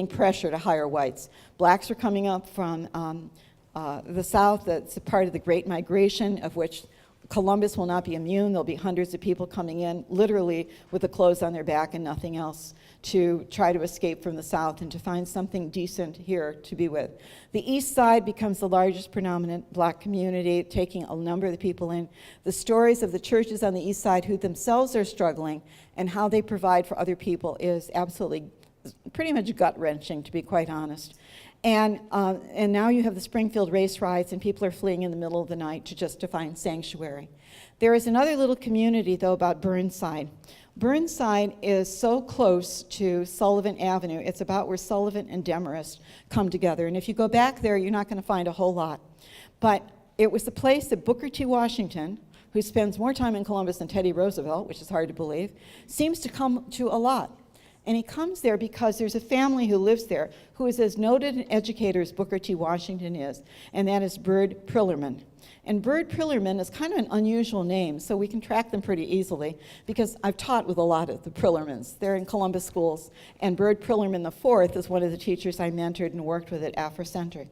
pressure to hire whites. Blacks were coming up from the South. That's a part of the Great Migration, of which Columbus will not be immune. There'll be hundreds of people coming in, literally with the clothes on their back and nothing else, to try to escape from the South and to find something decent here to be with. The East Side becomes the largest predominant black community, taking a number of the people in. The stories of the churches on the East Side who themselves are struggling and how they provide for other people is absolutely pretty much gut-wrenching, to be quite honest. And now you have the Springfield race riots, and people are fleeing in the middle of the night to find sanctuary. There is another little community, though, about Burnside. Burnside is so close to Sullivan Avenue. It's about where Sullivan and Demarest come together. And if you go back there, you're not going to find a whole lot. But it was the place that Booker T. Washington, who spends more time in Columbus than Teddy Roosevelt, which is hard to believe, seems to come to a lot. And he comes there because there's a family who lives there who is as noted an educator as Booker T. Washington is, and that is Bird Prillerman. And Bird Prillerman is kind of an unusual name, so we can track them pretty easily because I've taught with a lot of the Prillermans. They're in Columbus schools, and Bird Prillerman IV is one of the teachers I mentored and worked with at Afrocentric.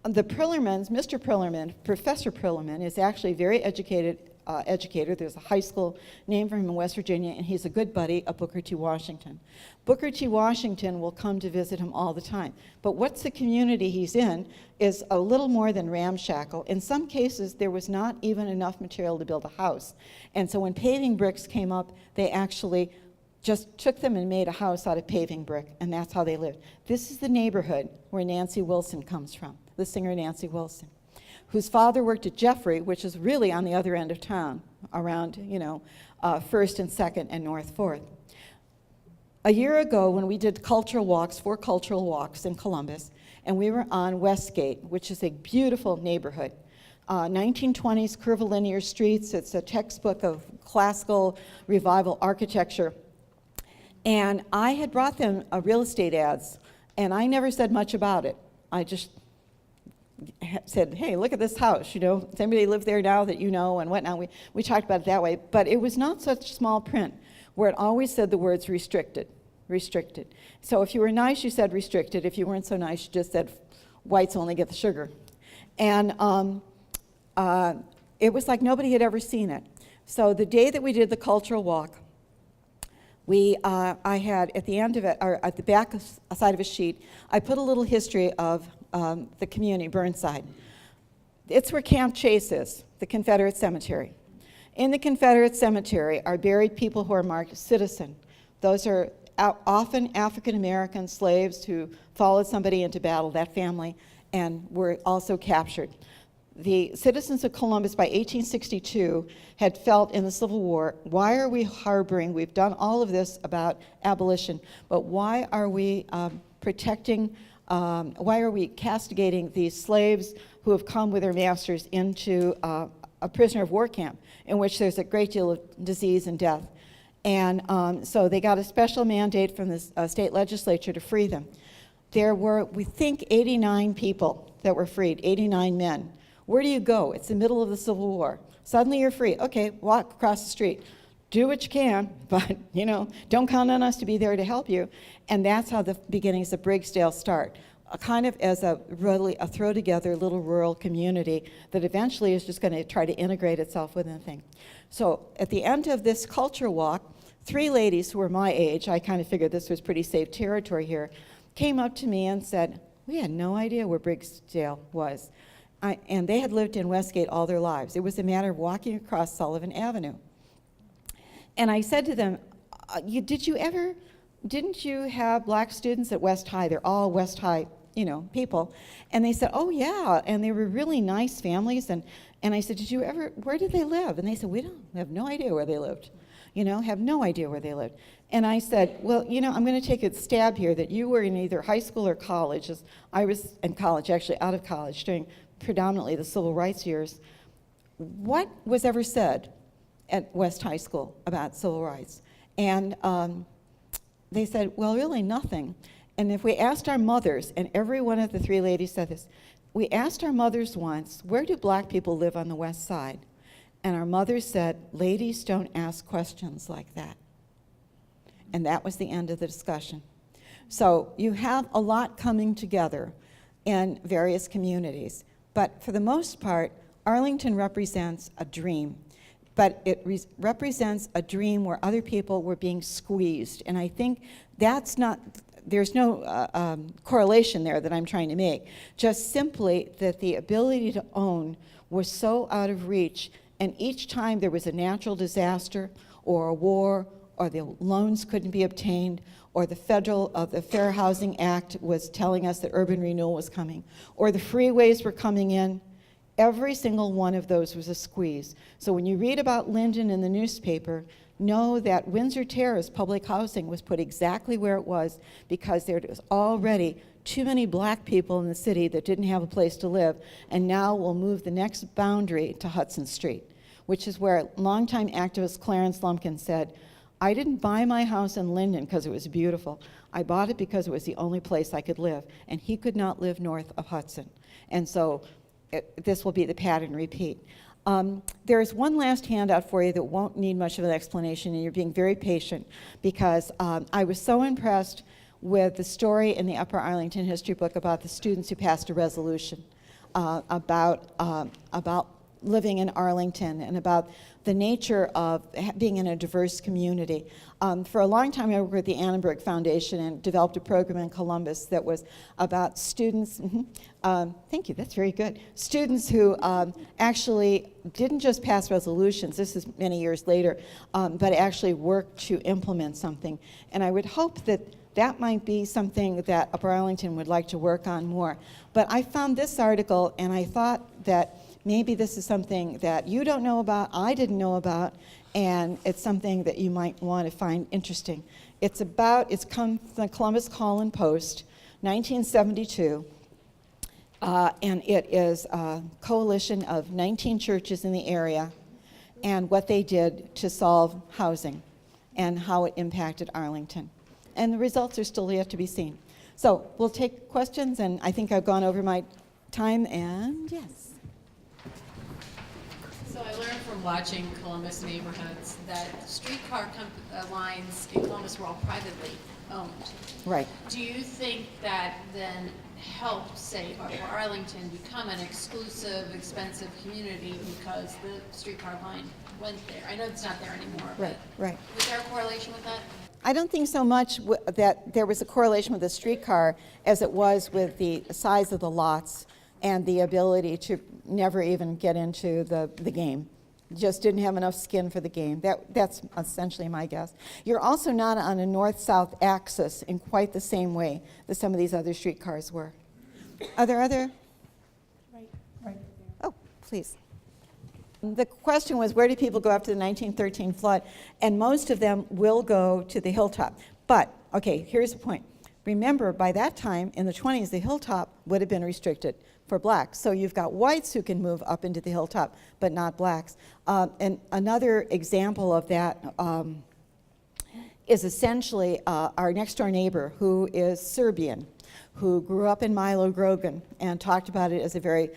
The Prillermans, Mr. Prillerman, Professor Prillerman, is actually a very educated educator. There's a high school named for him in West Virginia, and he's a good buddy of Booker T. Washington. Booker T. Washington will come to visit him all the time. But what's the community he's in is a little more than ramshackle. In some cases, there was not even enough material to build a house. And so when paving bricks came up, they actually just took them and made a house out of paving brick, and that's how they lived. This is the neighborhood where Nancy Wilson comes from, the singer Nancy Wilson, whose father worked at Jeffrey, which is really on the other end of town, around, 1st and 2nd and North 4th. A year ago, when we did cultural walks, 4 cultural walks in Columbus, and we were on Westgate, which is a beautiful neighborhood. 1920s curvilinear streets. It's a textbook of classical revival architecture. And I had brought them real estate ads, and I never said much about it. I just said, hey, look at this house, does anybody live there now that you know, and whatnot. We talked about it that way, but it was not such small print where it always said the words restricted, restricted. So if you were nice, you said restricted. If you weren't so nice, you just said whites only get the sugar. And it was like nobody had ever seen it. So the day that we did the cultural walk, I had at the end of it, or at the back side of a sheet, I put a little history of the community, Burnside. It's where Camp Chase is, the Confederate cemetery. In the Confederate cemetery are buried people who are marked citizen. Those are often African American slaves who followed somebody into battle, that family, and were also captured. The citizens of Columbus by 1862 had felt in the Civil War, why are we harboring, we've done all of this about abolition, but why are we why are we castigating these slaves who have come with their masters into a prisoner of war camp in which there's a great deal of disease and death? And so they got a special mandate from the state legislature to free them. There were, we think, 89 people that were freed, 89 men. Where do you go? It's the middle of the Civil War. Suddenly you're free. Okay, walk across the street. Do what you can, but don't count on us to be there to help you. And that's how the beginnings of Briggsdale start, kind of as a throw together little rural community that eventually is just going to try to integrate itself within the thing. So at the end of this culture walk, 3 ladies who were my age, I kind of figured this was pretty safe territory here, came up to me and said, we had no idea where Briggsdale was. And they had lived in Westgate all their lives. It was a matter of walking across Sullivan Avenue. And I said to them, didn't you have black students at West High? They're all West High, people. And they said, oh yeah, and they were really nice families. And I said, where did they live? And they said, we have no idea where they lived. Have no idea where they lived. And I said, well, I'm going to take a stab here that you were in either high school or college. I was in college, actually out of college, during predominantly the civil rights years. What was ever said at West High School about civil rights? And they said, well, really nothing. And if we asked our mothers, and every one of the 3 ladies said this, we asked our mothers once, where do black people live on the West Side? And our mothers said, ladies don't ask questions like that. And that was the end of the discussion. So you have a lot coming together in various communities. But for the most part, Arlington represents a dream. But it represents a dream where other people were being squeezed. And I think that's not, there's no correlation there that I'm trying to make. Just simply that the ability to own was so out of reach. And each time there was a natural disaster or a war or the loans couldn't be obtained or the Fair Housing Act was telling us that urban renewal was coming, or the freeways were coming in. Every single one of those was a squeeze. So when you read about Linden in the newspaper, know that Windsor Terrace public housing was put exactly where it was because there was already too many black people in the city that didn't have a place to live, and now we'll move the next boundary to Hudson Street, which is where longtime activist Clarence Lumpkin said, I didn't buy my house in Linden because it was beautiful. I bought it because it was the only place I could live, and he could not live north of Hudson. And so this will be the pattern repeat. There is one last handout for you that won't need much of an explanation, and you're being very patient because I was so impressed with the story in the Upper Arlington history book about the students who passed a resolution about living in Arlington and about the nature of being in a diverse community. For a long time, I worked with the Annenberg Foundation and developed a program in Columbus that was about students, thank you, that's very good, students who actually didn't just pass resolutions, this is many years later, but actually worked to implement something. And I would hope that that might be something that Upper Arlington would like to work on more. But I found this article and I thought that maybe this is something that you don't know about, I didn't know about, and it's something that you might want to find interesting. It's come from the Columbus Call and Post, 1972, and it is a coalition of 19 churches in the area and what they did to solve housing and how it impacted Arlington. And the results are still yet to be seen. So we'll take questions, and I think I've gone over my time, and yes. So I learned from watching Columbus neighborhoods that streetcar lines in Columbus were all privately owned. Right. Do you think that then helped, say, Upper Arlington become an exclusive, expensive community because the streetcar line went there? I know it's not there anymore, Right, right. but was there a correlation with that? I don't think so much that there was a correlation with the streetcar as it was with the size of the lots and the ability to never even get into the game. Just didn't have enough skin for the game. That's essentially my guess. You're also not on a north-south axis in quite the same way that some of these other streetcars were. Are there other? Right. Oh, please. The question was, where do people go after the 1913 flood? And most of them will go to the hilltop. But, okay, here's the point. Remember, by that time, in the 20s, the hilltop would have been restricted for blacks. So you've got whites who can move up into the hilltop, but not blacks. And another example of that is essentially our next door neighbor, who is Serbian, who grew up in Milo Grogan and talked about it as a very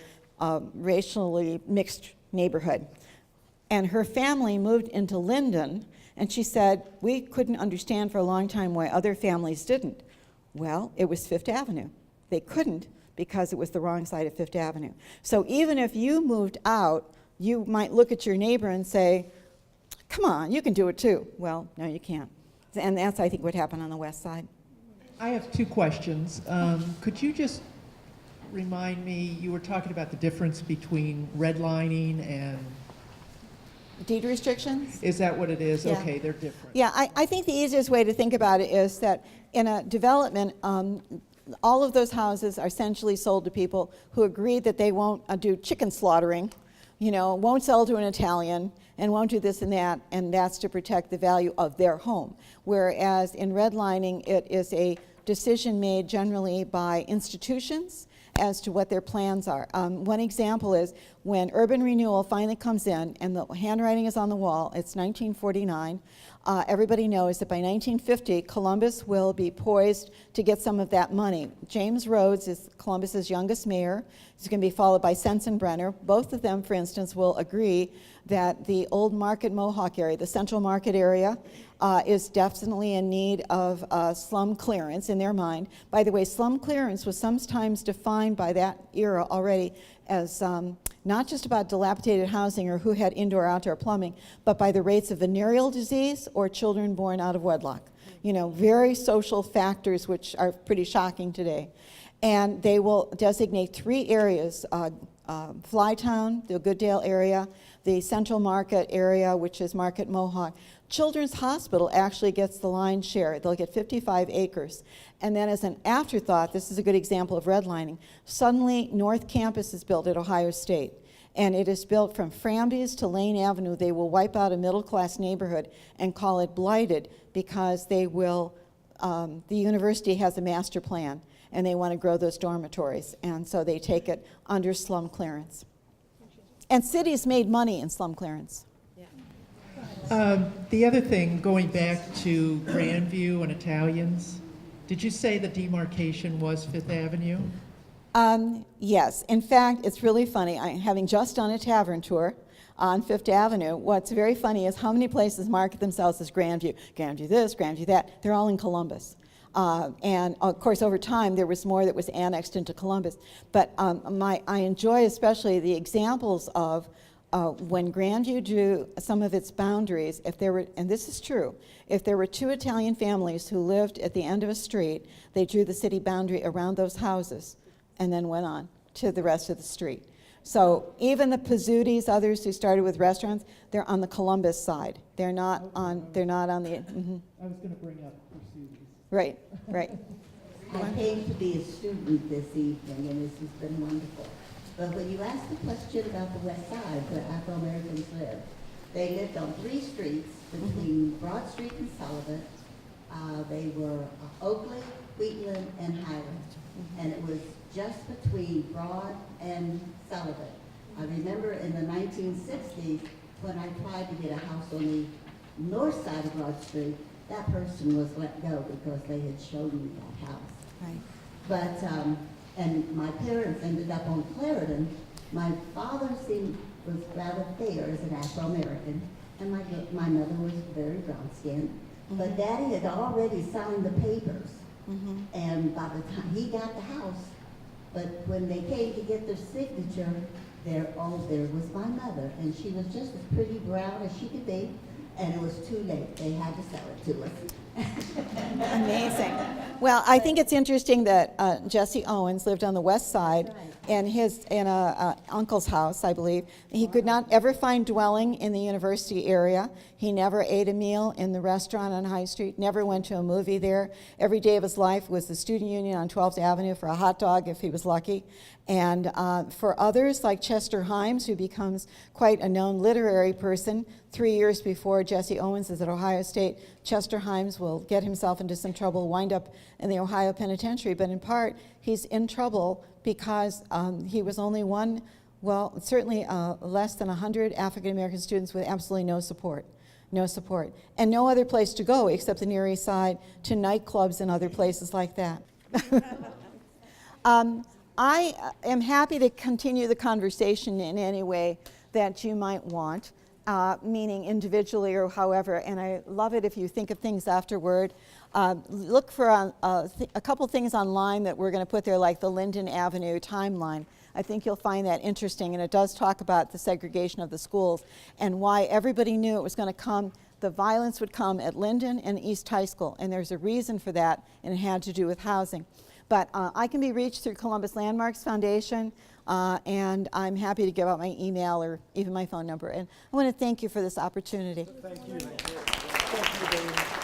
racially mixed neighborhood. And her family moved into Linden, and she said, we couldn't understand for a long time why other families didn't. Well, it was Fifth Avenue. They couldn't because it was the wrong side of Fifth Avenue. So even if you moved out, you might look at your neighbor and say, come on, you can do it too. Well, no, you can't. And that's, I think, what happened on the west side. I have two questions. Could you just remind me, you were talking about the difference between redlining and... Deed restrictions? Is that what it is? Yeah. Okay, they're different. Yeah, I think the easiest way to think about it is that in a development, all of those houses are essentially sold to people who agreed that they won't do chicken slaughtering, won't sell to an Italian, and won't do this and that, and that's to protect the value of their home. Whereas in redlining, it is a decision made generally by institutions as to what their plans are. One example is when urban renewal finally comes in and the handwriting is on the wall, it's 1949, everybody knows that by 1950, Columbus will be poised to get some of that money. James Rhodes is Columbus's youngest mayor. He's going to be followed by Sensenbrenner. Both of them, for instance, will agree that the old Market Mohawk area, the Central Market area, is definitely in need of slum clearance in their mind. By the way, slum clearance was sometimes defined by that era already as not just about dilapidated housing or who had indoor-outdoor plumbing, but by the rates of venereal disease or children born out of wedlock. Very social factors which are pretty shocking today. And they will designate 3 areas, Flytown, the Gooddale area, the Central Market area, which is Market Mohawk. Children's Hospital actually gets the lion's share. They'll get 55 acres. And then as an afterthought, this is a good example of redlining, suddenly North Campus is built at Ohio State. And it is built from Framby's to Lane Avenue. They will wipe out a middle-class neighborhood and call it blighted because they will, the university has a master plan and they want to grow those dormitories. And so they take it under slum clearance. And cities made money in slum clearance. The other thing, going back to Grandview and Italians, did you say the demarcation was Fifth Avenue? Yes. In fact, it's really funny. Having just done a tavern tour on Fifth Avenue, what's very funny is how many places market themselves as Grandview. Grandview this, Grandview that. They're all in Columbus. And of course, over time, there was more that was annexed into Columbus. But I enjoy especially the examples of when Grandview drew some of its boundaries, if there were, and this is true, if there were two Italian families who lived at the end of a street, they drew the city boundary around those houses and then went on to the rest of the street. So even the Pizzutis, others who started with restaurants, they're on the Columbus side. They're not on. They're not on the. Mm-hmm. I was going to bring up Pursuits. Right. Right. I came to be a student this evening, and this has been wonderful. But when you asked the question about the West Side, where Afro-Americans live, they lived on 3 streets between Broad Street and Sullivan. They were Oakley, Wheatland, and Highland. And it was just between Broad and Sullivan. I remember in the 1960s, when I tried to get a house on the north side of Broad Street, that person was let go because they had shown me that house. Right. But, and my parents ended up on Clarendon. My father was rather fair as an Afro-American, and my mother was very brown-skinned. But Daddy had already signed the papers. And by the time he got the house, but when they came to get their signature, there was my mother, and she was just as pretty brown as she could be, and it was too late. They had to sell it to us. Amazing. Well, I think it's interesting that Jesse Owens lived on the west side in a uncle's house, I believe. He could not ever find dwelling in the university area. He never ate a meal in the restaurant on High Street, never went to a movie there. Every day of his life was the student union on 12th Avenue for a hot dog if he was lucky. And for others, like Chester Himes, who becomes quite a known literary person, 3 years before Jesse Owens is at Ohio State, Chester Himes will get himself into some trouble, wind up in the Ohio Penitentiary, but in part, he's in trouble because he was only one, well, certainly less than 100 African-American students with absolutely no support. No support. And no other place to go except the Near East Side to nightclubs and other places like that. I am happy to continue the conversation in any way that you might want, meaning individually or however, and I love it if you think of things afterward. Look for a couple things online that we're going to put there, like the Linden Avenue timeline. I think you'll find that interesting, and it does talk about the segregation of the schools and why everybody knew it was going to come, the violence would come at Linden and East High School, and there's a reason for that, and it had to do with housing. But I can be reached through Columbus Landmarks Foundation, and I'm happy to give out my email or even my phone number. And I want to thank you for this opportunity. Thank you. Thank you, Doreen.